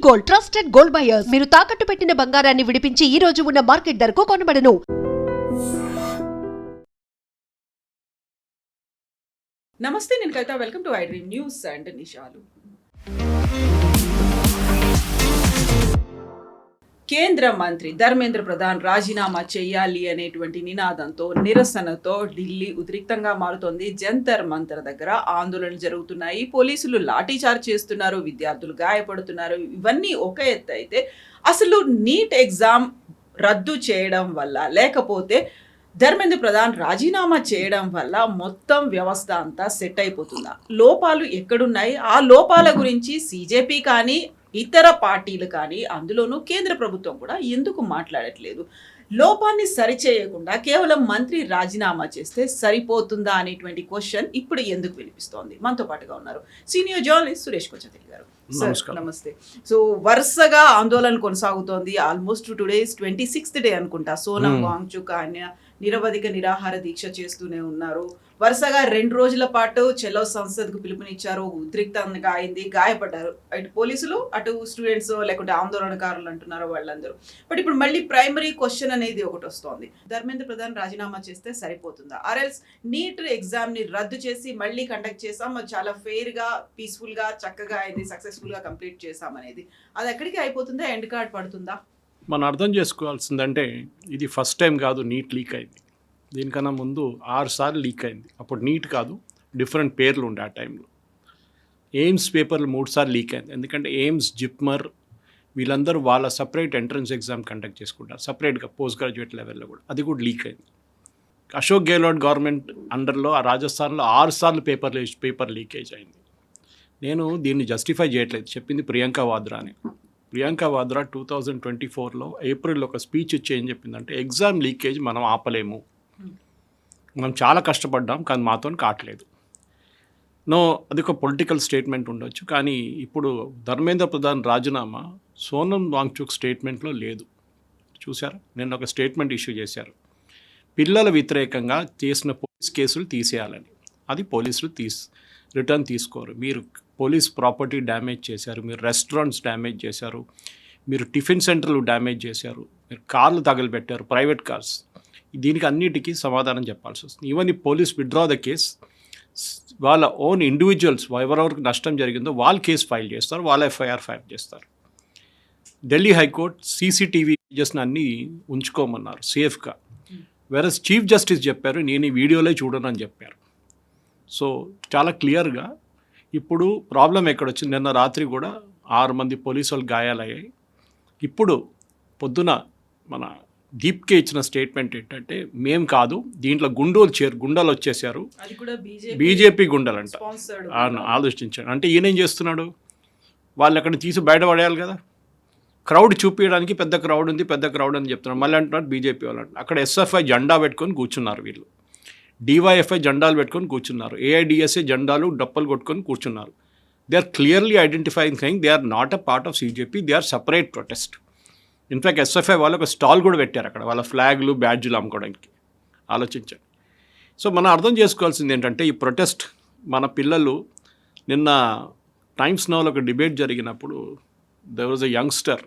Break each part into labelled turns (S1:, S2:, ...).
S1: Gold, trusted gold buyers. మీరు తాకట్టు పెట్టిన బంగారాన్ని విడిపించి ఈ రోజు ఉన్న మార్కెట్ ధరకు కొనబడను.
S2: నమస్తే, నేను Kavitha. Welcome to iDream news and నిషాలు. కేంద్ర మంత్రి ధర్మేంద్ర ప్రధాన్ రాజీనామా చేయాలి అనేటువంటి నినాదంతో, నిరసనతో ఢిల్లీ ఉద్రిక్తంగా మారుతోంది. జంతర్ మంతర్ దగ్గర ఆందోళనలు జరుగుతున్నాయి. పోలీసులు లాఠీచార్జ్ చేస్తున్నారు, విద్యార్థులు గాయపడుతున్నారు. ఇవన్నీ ఒక ఎత్తు అయితే, అసలు నీట్ ఎగ్జామ్ రద్దు చేయడం వల్ల, లేకపోతే ధర్మేంద్ర ప్రధాన్ రాజీనామా చేయడం వల్ల మొత్తం వ్యవస్థ అంతా సెట్ అయిపోతుందా? లోపాలు ఎక్కడున్నాయి? ఆ లోపాల గురించి సీజేపీ కానీ ఇతర పార్టీలు కానీ, అందులోనూ కేంద్ర ప్రభుత్వం కూడా ఎందుకు మాట్లాడట్లేదు? లోపాన్ని సరిచేయకుండా కేవలం మంత్రి రాజీనామా చేస్తే సరిపోతుందా అనేటువంటి క్వశ్చన్ ఇప్పుడు ఎందుకు వినిపిస్తోంది? మనతో పాటుగా ఉన్నారు సీనియర్ జర్నలిస్ట్ సురేష్ కొచ్చతిలి గారు. నమస్తే. సో వరుసగా ఆందోళన కొనసాగుతోంది. ఆల్మోస్ట్ టుడే 26th డే అనుకుంటా. సోనం వాంగ్చుక్ ఆయన నిరవధిక నిరాహార దీక్ష చేస్తూనే ఉన్నారు. వరుసగా 2 రోజుల పాటు చెలో సంసద్కు పిలుపునిచ్చారు. ఉద్రిక్తంగా అయింది, గాయపడ్డారు. అటు పోలీసులు, అటు స్టూడెంట్స్, లేకుంటే ఆందోళనకారులు అంటున్నారు వాళ్ళందరూ. బట్ ఇప్పుడు మళ్ళీ ప్రైమరీ క్వశ్చన్ అనేది ఒకటి వస్తోంది. ధర్మేంద్ర ప్రధాన్ రాజీనామా చేస్తే సరిపోతుందా? ఆర్ఎల్స్ నీట్ ఎగ్జామ్ ని రద్దు చేసి మళ్ళీ కండక్ట్ చేసాం, చాలా ఫెయిర్ గా, పీస్ఫుల్ గా, చక్కగా అయింది, సక్సెస్ఫుల్ గా కంప్లీట్ చేసాం అనేది, అది ఎక్కడికి అయిపోతుందా? ఎండ్ కార్డ్ పడుతుందా?
S3: మనం అర్థం చేసుకోవాల్సిందంటే, ఇది ఫస్ట్ టైం కాదు నీట్ లీక్ అయింది. దీనికన్నా ముందు 6 సార్లు లీక్ అయింది. అప్పుడు నీట్ కాదు, డిఫరెంట్ పేర్లు ఉండే ఆ టైంలో. ఎయిమ్స్ పేపర్లు 3 సార్లు లీక్ అయింది. ఎందుకంటే ఎయిమ్స్, జిప్మర్ వీళ్ళందరూ వాళ్ళ సపరేట్ ఎంట్రన్స్ ఎగ్జామ్ కండక్ట్ చేసుకుంటారు, సపరేట్గా పోస్ట్ గ్రాడ్యుయేట్ లెవెల్లో కూడా. అది కూడా లీక్ అయింది. అశోక్ గెహ్లోట్ గవర్నమెంట్ అండర్లో ఆ రాజస్థాన్లో 6 సార్లు పేపర్ లీకేజ్ అయింది. నేను దీన్ని జస్టిఫై చేయట్లేదు, చెప్పింది ప్రియాంక వాద్రా అని. ప్రియాంక వాద్రా 2024లో ఏప్రిల్లో ఒక స్పీచ్ ఇచ్చి ఏం చెప్పిందంటే, ఎగ్జామ్ లీకేజ్ మనం ఆపలేము, మనం చాలా కష్టపడ్డాం కానీ మాతో కావట్లేదు. అది ఒక పొలిటికల్ స్టేట్మెంట్ ఉండొచ్చు, కానీ ఇప్పుడు ధర్మేంద్ర ప్రధాన్ రాజీనామా సోనం వాంగ్చుక్ స్టేట్మెంట్లో లేదు. చూసారా, నిన్న ఒక స్టేట్మెంట్ ఇష్యూ చేశారు, పిల్లల వ్యతిరేకంగా చేసిన పోలీస్ కేసులు తీసేయాలని. అది పోలీసులు రిటర్న్ తీసుకోరు. మీరు పోలీస్ ప్రాపర్టీ డ్యామేజ్ చేశారు, మీరు రెస్టారెంట్స్ డ్యామేజ్ చేశారు, మీరు టిఫిన్ సెంటర్లు డ్యామేజ్ చేశారు, మీరు కార్లు తగలబెట్టారు, ప్రైవేట్ కార్స్. దీనికి అన్నిటికీ సమాధానం చెప్పాల్సి వస్తుంది. ఈవెన్ ఈ పోలీస్ విత్డ్రా ద కేస్, వాళ్ళ ఓన్ ఇండివిజువల్స్ ఎవరెవరికి నష్టం జరిగిందో వాళ్ళు కేసు ఫైల్ చేస్తారు, వాళ్ళ ఎఫ్ఐఆర్ ఫైల్ చేస్తారు. ఢిల్లీ హైకోర్టు సీసీటీవీ ఇమేజెస్ని అన్నీ ఉంచుకోమన్నారు సేఫ్గా. వెరస్ చీఫ్ జస్టిస్ చెప్పారు, నేను ఈ వీడియోలే చూడను అని చెప్పారు. సో చాలా క్లియర్గా ఇప్పుడు ప్రాబ్లం ఎక్కడొచ్చింది. నిన్న రాత్రి కూడా 6 మంది పోలీసు వాళ్ళు గాయాలయ్యాయి. ఇప్పుడు పొద్దున మన దీప్కే ఇచ్చిన స్టేట్మెంట్ ఏంటంటే, మేము కాదు, దీంట్లో గుండాలు వచ్చేసారు, బీజేపీ గుండాలంట. ఆలోచించాడు అంటే ఈయనేం చేస్తున్నాడు, వాళ్ళు అక్కడ తీసి బయటపడేయాలి కదా. క్రౌడ్ చూపించడానికి పెద్ద క్రౌడ్ అని చెప్తున్నాడు. మళ్ళీ అంటున్నారు బీజేపీ వాళ్ళు అంటున్నారు. అక్కడ ఎస్ఎఫ్ఐ జెండా పెట్టుకొని కూర్చున్నారు, వీళ్ళు డివైఎఫ్ఐ జెండాలు పెట్టుకొని కూర్చున్నారు, ఏఐడిఎస్ఏ జెండాలు డప్పలు కొట్టుకొని కూర్చున్నారు. They are clearly identifying thing they are not a part of CJP, they are separate protest. In fact SFI వాళ్ళు ఒక స్టాల్ కూడా పెట్టారు అక్కడ, వాళ్ళ ఫ్లాగ్లు, బ్యాడ్జులు అమ్ముకోవడానికి. ఆలోచించండి. సో మనం అర్థం చేసుకోవాల్సింది ఏంటంటే, ఈ ప్రొటెస్ట్ మన పిల్లలు, నిన్న టైమ్స్ నౌలో ఒక డిబేట్ జరిగినప్పుడు దేర్ వాజ్ ఎ యంగ్స్టర్,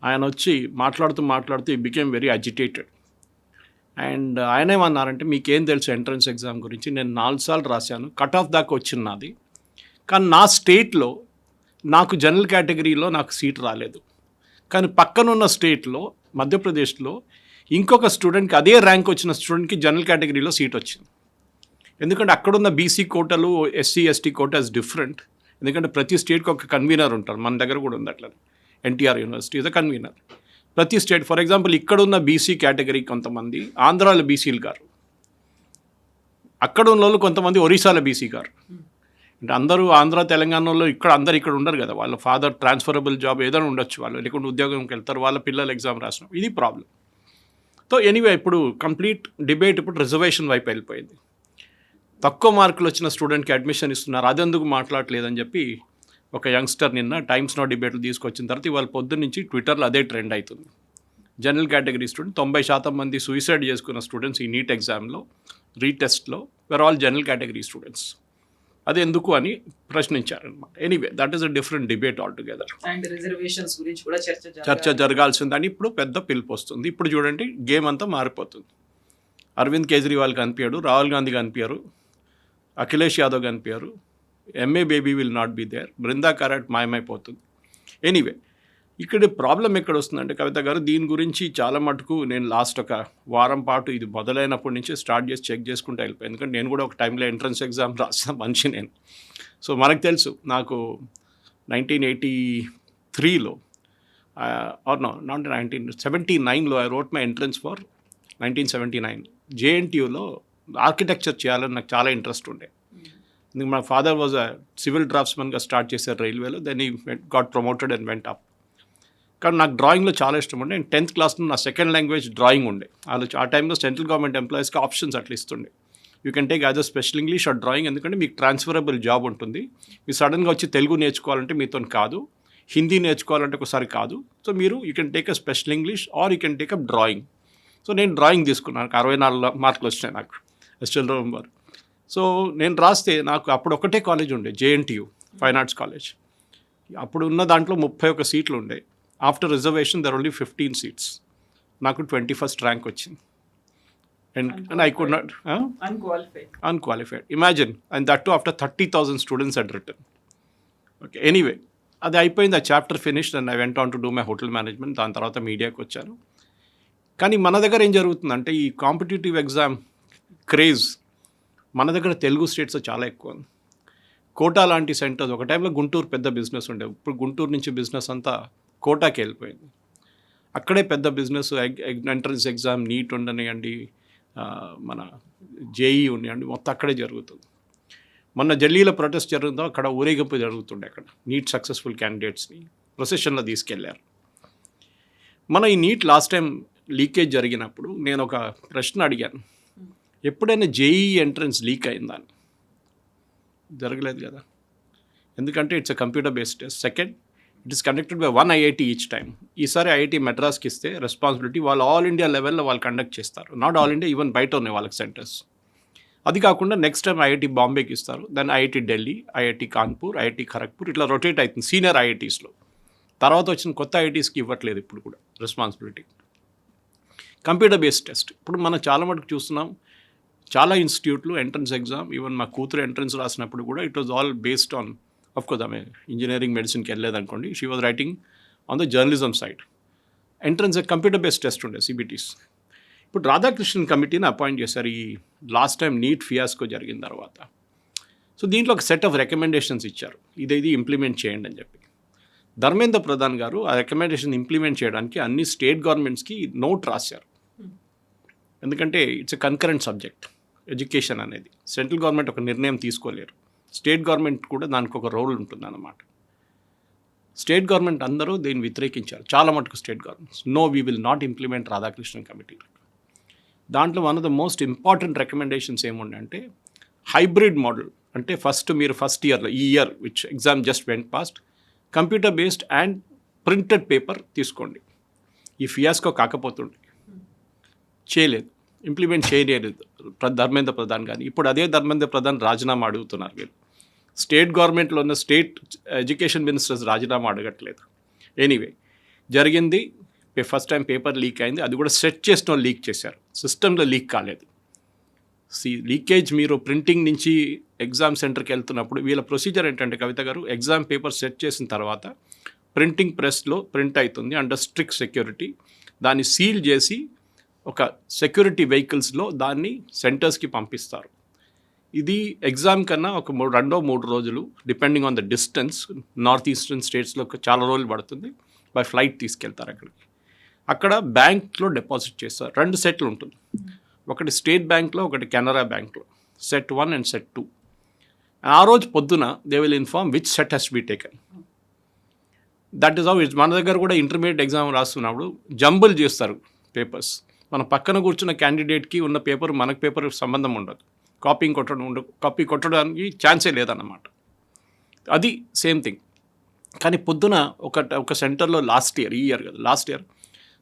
S3: ఆయన వచ్చి మాట్లాడుతూ he became very agitated. And ఆయన ఏమన్నారంటే, మీకేం తెలుసు ఎంట్రన్స్ ఎగ్జామ్ గురించి, నేను 4 సార్లు రాశాను, కట్ ఆఫ్ దాకా వచ్చింది నాది, కానీ నా స్టేట్లో నాకు జనరల్ కేటగిరీలో నాకు సీట్ రాలేదు, కానీ పక్కనున్న స్టేట్లో మధ్యప్రదేశ్లో ఇంకొక స్టూడెంట్కి అదే ర్యాంక్ వచ్చిన స్టూడెంట్కి జనరల్ కేటగిరీలో సీట్ వచ్చింది. ఎందుకంటే అక్కడున్న బీసీ కోటాలు, SC ST quota is different. ఎందుకంటే ప్రతి స్టేట్కి ఒక కన్వీనర్ ఉంటారు, మన దగ్గర కూడా ఉంది అట్లా. NTR university is a convener. ప్రతి స్టేట్, ఫర్ ఎగ్జాంపుల్ ఇక్కడున్న బీసీ కేటగిరీ కొంతమంది ఆంధ్రాలో బీసీలు గారు, అక్కడ ఉన్న వాళ్ళు కొంతమంది ఒరిస్సాలో బీసీ గారు. అంటే అందరూ ఆంధ్ర తెలంగాణలో ఇక్కడ ఉండరు కదా, వాళ్ళ ఫాదర్ ట్రాన్స్ఫరబుల్ జాబ్ ఏదైనా ఉండొచ్చు, వాళ్ళు లేకుంటే ఉద్యోగంకి వెళ్తారు, వాళ్ళ పిల్లలు ఎగ్జామ్ రాసిన. ఇది ప్రాబ్లం. సో ఎనీవే, ఇప్పుడు కంప్లీట్ డిబేట్ ఇప్పుడు రిజర్వేషన్ వైపు వెళ్ళిపోయింది. తక్కువ మార్కులు వచ్చిన స్టూడెంట్కి అడ్మిషన్ ఇస్తున్నారు, అదెందుకు మాట్లాడలేదని చెప్పి ఒక యంగ్స్టర్ నిన్న టైమ్స్ నౌ డిబేట్లు తీసుకొచ్చిన తర్వాత ఇవాళ పొద్దున్న నుంచి ట్విట్టర్లో అదే ట్రెండ్ అవుతుంది. జనరల్ కేటగిరీ స్టూడెంట్ 90% మంది సూసైడ్ చేసుకున్న స్టూడెంట్స్ ఈ నీట్ ఎగ్జామ్లో రీటెస్ట్లో were all general category students. అది ఎందుకు అని ప్రశ్నించారనమాట. Anyway that is a different debate all together.
S2: And reservations గురించి కూడా
S3: చర్చ జరగాల్సిందని ఇప్పుడు పెద్ద పిలుపు వస్తుంది. ఇప్పుడు చూడండి గేమ్ అంతా మారిపోతుంది. అరవింద్ కేజ్రీవాల్ కనిపించాడు, రాహుల్ గాంధీ కనిపించారు, అఖిలేష్ యాదవ్ కనిపించారు, M A Baby will not be there, Brinda Karat మాయమైపోతుంది. ఎనీవే ఇక్కడ ప్రాబ్లం ఎక్కడ వస్తుందంటే కవిత గారు, దీని గురించి చాలా మటుకు నేను లాస్ట్ ఒక వారం పాటు ఇది మొదలైనప్పటి నుంచి స్టార్ట్ చేసి చెక్ చేసుకుంటూ వెళ్ళిపోయాను. ఎందుకంటే నేను కూడా ఒక టైంలో ఎంట్రన్స్ ఎగ్జామ్ రాసిన మనిషి నేను. సో మనకు తెలుసు, నాకు 1983లో ఆర్ నో నాట్ 1979లో I wrote my entrance for 1979 జేఎన్టీయూలో ఆర్కిటెక్చర్ చేయాలని నాకు చాలా ఇంట్రెస్ట్ ఉండే. మా ఫాదర్ వాజ్ అ సివిల్ డ్రాఫ్ట్స్మన్గా స్టార్ట్ చేశారు రైల్వేలో, then he got promoted and went up. కానీ నాకు డ్రాయింగ్లో చాలా ఇష్టం ఉండే. నేను 10th క్లాస్లో నా సెకండ్ లాంగ్వేజ్ డ్రాయింగ్ ఉండే. ఆ టైంలో సెంట్రల్ గవర్నమెంట్ ఎంప్లాయీస్కి ఆప్షన్స్ అట్లా ఇస్తుండే, you can take as a special English are drawing, ఎందుకంటే మీకు ట్రాన్స్ఫరబుల్ జాబ్ ఉంటుంది. మీరు సడన్గా వచ్చి తెలుగు నేర్చుకోవాలంటే మీతో కాదు, హిందీ నేర్చుకోవాలంటే ఒకసారి కాదు. సో మీరు you can take a special English are you can take up drawing. So నేను డ్రాయింగ్ తీసుకున్నాను, 64 మార్కులు వచ్చినాయి నాకు, ఐ స్టిల్ రిమెంబర్. సో నేను రాస్తే నాకు అప్పుడు ఒకటే కాలేజ్ ఉండే, జేఎన్టీయూ ఫైన్ ఆర్ట్స్ కాలేజ్. అప్పుడు ఉన్న దాంట్లో 31 సీట్లు ఉండే. After reservation there only 15 seats. నాకు 21st ర్యాంక్ వచ్చింది. And I could not unqualified, imagine. And that too after 30,000 students had return. Okay, anyway అది అయిపోయింది, ఆ chapter finished and I went on to do my hotel management. దాని తర్వాత మీడియాకి వచ్చాను. కానీ మన దగ్గర ఏం జరుగుతుందంటే ఈ కాంపిటేటివ్ ఎగ్జామ్ క్రేజ్ మన దగ్గర తెలుగు స్టేట్స్లో చాలా ఎక్కువ ఉంది. కోటా లాంటి సెంటర్స్, ఒక టైంలో గుంటూరు పెద్ద బిజినెస్ ఉండే, ఇప్పుడు గుంటూరు నుంచి బిజినెస్ అంతా కోటాకి వెళ్ళిపోయింది. అక్కడే పెద్ద బిజినెస్, ఎంట్రన్స్ ఎగ్జామ్, నీట్ ఉండనివ్వండి, మన జేఈ ఉండనివ్వండి, మొత్తం అక్కడే జరుగుతుంది. మొన్న ఢిల్లీలో ప్రొటెస్ట్ జరుగుతుందో అక్కడ ఊరేగింపు జరుగుతుండే. అక్కడ నీట్ సక్సెస్ఫుల్ క్యాండిడేట్స్ని ప్రొసెషన్లో తీసుకెళ్లారు. మన ఈ నీట్ లాస్ట్ టైం లీకేజ్ జరిగినప్పుడు నేను ఒక ప్రశ్న అడిగాను, ఎప్పుడైనా జేఈ ఎంట్రన్స్ లీక్ అయిందని? జరగలేదు కదా, ఎందుకంటే it's a computer based test. Second, it is conducted by 1 IIT each time. ఈసారి ఐఐటి మెడ్రాస్కి ఇస్తే రెస్పాన్సిబిలిటీ వాళ్ళు ఆల్ ఇండియా లెవెల్లో వాళ్ళు కండక్ట్ చేస్తారు, నాట్ ఆల్ ఇండియా, ఈవెన్ బయట ఉన్నాయి వాళ్ళకి సెంటర్స్. అది కాకుండా నెక్స్ట్ టైం ఐఐటి బాంబేకి ఇస్తారు, then IIT Delhi, IIT Kanpur, IIT Kharagpur, ఇట్లా రొటేట్ అవుతుంది సీనియర్ ఐఐటీస్లో. తర్వాత వచ్చిన కొత్త ఐఐటీస్కి ఇవ్వట్లేదు ఇప్పుడు కూడా రెస్పాన్సిబిలిటీ. కంప్యూటర్ బేస్డ్ టెస్ట్ ఇప్పుడు మనం చాలా మటుకు చూస్తున్నాం. చాలా ఇన్స్టిట్యూట్లు ఎంట్రన్స్ ఎగ్జామ్, ఈవెన్ మా కూతురు ఎంట్రన్స్ రాసినప్పుడు కూడా it was all based on, of course ఆమె ఇంజనీరింగ్ మెడిసిన్కి వెళ్ళలేదనుకోండి, she was writing on the journalism side. Entrance computer based test ఉండే, సిబిటీస్. ఇప్పుడు రాధాకృష్ణన్ కమిటీని అపాయింట్ చేశారు ఈ లాస్ట్ టైం నీట్ ఫియాస్కో జరిగిన తర్వాత. సో దీంట్లో ఒక సెట్ ఆఫ్ రికమెండేషన్స్ ఇచ్చారు, ఇది ఇంప్లిమెంట్ చేయండి అని చెప్పి. ధర్మేంద్ర ప్రధాన్ గారు ఆ రికమెండేషన్ ఇంప్లిమెంట్ చేయడానికి అన్ని స్టేట్ గవర్నమెంట్స్కి నోట్ రాశారు. ఎందుకంటే it's a concurrent subject education అనేది. సెంట్రల్ గవర్నమెంట్ ఒక నిర్ణయం తీసుకోలేరు, స్టేట్ గవర్నమెంట్ కూడా దానికి ఒక రోల్ ఉంటుందన్నమాట. స్టేట్ గవర్నమెంట్ అందరూ దీన్ని వ్యతిరేకించారు, చాలా మటుకు state governments. No, we will not implement Radhakrishnan committee. దాంట్లో one of the most important recommendations ఏముండంటే హైబ్రిడ్ మోడల్. అంటే మీరు ఫస్ట్ ఇయర్లో, ఈ year which exam just went past, computer based and printed paper తీసుకోండి. ఈ ఫియాస్కో కాకపోతుండే, చేయలేదు, ఇంప్లిమెంట్ చేయలేదు ధర్మేంద్ర ప్రధాన్ కానీ. ఇప్పుడు అదే ధర్మేంద్ర ప్రధాన్ రాజీనామా అడుగుతున్నారు వీళ్ళు. స్టేట్ గవర్నమెంట్లో ఉన్న స్టేట్ ఎడ్యుకేషన్ మినిస్టర్స్ రాజీనామా అడగట్లేదు. ఎనీవే జరిగింది, ఫస్ట్ టైం పేపర్ లీక్ అయింది, అది కూడా సెట్ చేసిన వాళ్ళు లీక్ చేశారు, సిస్టంలో లీక్ కాలేదు. లీకేజ్ మీరు ప్రింటింగ్ నుంచి ఎగ్జామ్ సెంటర్కి వెళ్తున్నప్పుడు వీళ్ళ ప్రొసీజర్ ఏంటంటే కవిత గారు, ఎగ్జామ్ పేపర్ సెట్ చేసిన తర్వాత ప్రింటింగ్ ప్రెస్లో ప్రింట్ అవుతుంది అండర్ స్ట్రిక్ట్ సెక్యూరిటీ. దాన్ని సీల్ చేసి ఒక సెక్యూరిటీ వెహికల్స్లో దాన్ని సెంటర్స్కి పంపిస్తారు. ఇది ఎగ్జామ్ కన్నా ఒక 2-3 రోజులు depending on the distance. North eastern స్టేట్స్లో చాలా రోజులు పడుతుంది, బై ఫ్లైట్ తీసుకెళ్తారు అక్కడికి. అక్కడ బ్యాంక్లో డిపాజిట్ చేస్తారు. 2 సెట్లు ఉంటుంది, ఒకటి స్టేట్ బ్యాంక్లో, ఒకటి కెనరా బ్యాంక్లో, సెట్ 1 అండ్ సెట్ 2. ఆ రోజు పొద్దున they will inform which set has be taken. That is how it's. మన దగ్గర కూడా ఇంటర్మీడియట్ ఎగ్జామ్ రాస్తున్నప్పుడు జంబుల్ చేస్తారు పేపర్స్. మన పక్కన కూర్చున్న క్యాండిడేట్కి ఉన్న పేపర్ మనకు పేపర్ సంబంధం ఉండదు, కాపీ కొట్టడానికి ఛాన్సే లేదన్నమాట. అది సేమ్ థింగ్. కానీ పొద్దున ఒక సెంటర్లో last year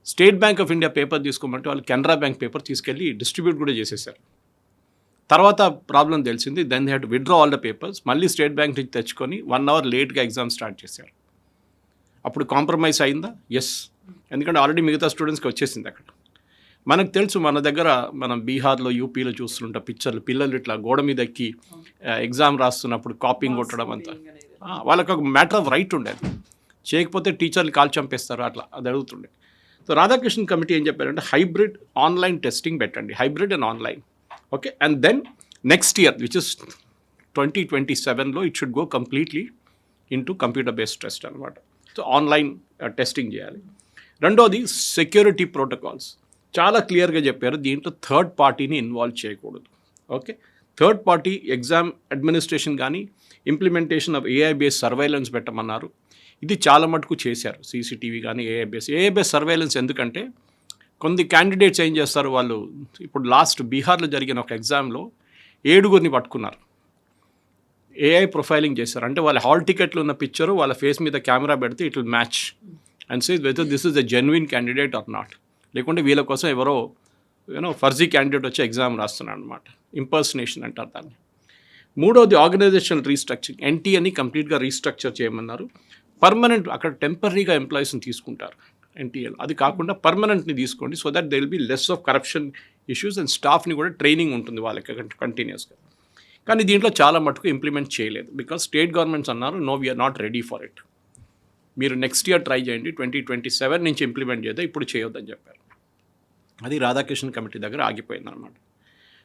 S3: state bank of India paper తీసుకోమంటే వాళ్ళు కెనరా బ్యాంక్ పేపర్ తీసుకెళ్ళి డిస్ట్రిబ్యూట్ కూడా చేసేసారు. తర్వాత ప్రాబ్లం తెలిసింది, then they had to withdraw all the papers, మళ్ళీ స్టేట్ బ్యాంక్ నుంచి తెచ్చుకొని 1 hour లేట్గా ఎగ్జామ్ స్టార్ట్ చేశారు. అప్పుడు కాంప్రమైజ్ అయిందా? ఎస్, ఎందుకంటే ఆల్రెడీ మిగతా స్టూడెంట్స్కి వచ్చేసింది అక్కడ. మనకు తెలుసు, మన దగ్గర మనం బీహార్లో, యూపీలో చూస్తుంటాం పిక్చర్లు, పిల్లలు ఇట్లా గోడ మీద ఎక్కి ఎగ్జామ్ రాస్తున్నప్పుడు కాపింగ్ కొట్టడం అంతా. వాళ్ళకి ఒక మ్యాటర్ ఆఫ్ రైట్ ఉండేది, చేయకపోతే టీచర్లు కాల్ చంపేస్తారు, అట్లా అది అడుగుతుండే. సో రాధాకృష్ణన్ కమిటీ ఏం చెప్పారంటే హైబ్రిడ్ ఆన్లైన్ టెస్టింగ్ పెట్టండి, hybrid and online, okay. And then next year which is 2027లో it should go completely into computer based test అనమాట. సో ఆన్లైన్ టెస్టింగ్ చేయాలి. రెండోది సెక్యూరిటీ ప్రోటోకాల్స్ చాలా క్లియర్గా చెప్పారు, దీంట్లో థర్డ్ పార్టీని ఇన్వాల్వ్ చేయకూడదు, okay. Third party exam administration కానీ implementation of AI based surveillance పెట్టమన్నారు. ఇది చాలా మటుకు చేశారు, సీసీటీవీ కానీ ఏఐ బేస్డ్ సర్వైలెన్స్. ఎందుకంటే కొన్ని క్యాండిడేట్స్ ఏం చేస్తారు, వాళ్ళు ఇప్పుడు లాస్ట్ బీహార్లో జరిగిన ఒక ఎగ్జామ్లో 7 పట్టుకున్నారు, ఏఐ ప్రొఫైలింగ్ చేశారు. అంటే వాళ్ళ హాల్ టికెట్లు ఉన్న పిక్చరు వాళ్ళ ఫేస్ మీద కెమెరా పెడితే it will match and say whether this is a genuine candidate or not. లేకుంటే వీళ్ళ కోసం ఎవరో ఫర్జీ క్యాండిడేట్ వచ్చి ఎగ్జామ్ రాస్తున్నాడు అనమాట, ఇంపర్సనేషన్ అంటారు దాన్ని. మూడోది ఆర్గనైజేషన్ రీస్ట్రక్చరింగ్, ఎన్టీ అని కంప్లీట్గా రీస్ట్రక్చర్ చేయమన్నారు. పర్మనెంట్, అక్కడ టెంపరీగా ఎంప్లాయీస్ని తీసుకుంటారు ఎన్టీఏలో, అది కాకుండా పర్మనెంట్ని తీసుకోండి, so that they will be less of corruption issues and స్టాఫ్ని కూడా ట్రైనింగ్ ఉంటుంది వాళ్ళకి కంటిన్యూస్గా. కానీ దీంట్లో చాలా మటుకు ఇంప్లిమెంట్ చేయలేదు, బికాస్ స్టేట్ గవర్నమెంట్స్ అన్నారు no we are not ready for it, మీరు నెక్స్ట్ ఇయర్ ట్రై చేయండి, 2027 నుంచి ఇంప్లిమెంట్ చేద్దాం, ఇప్పుడు చేయొద్దని చెప్పారు. అది రాధాకృష్ణన్ కమిటీ దగ్గర ఆగిపోయింది అనమాట.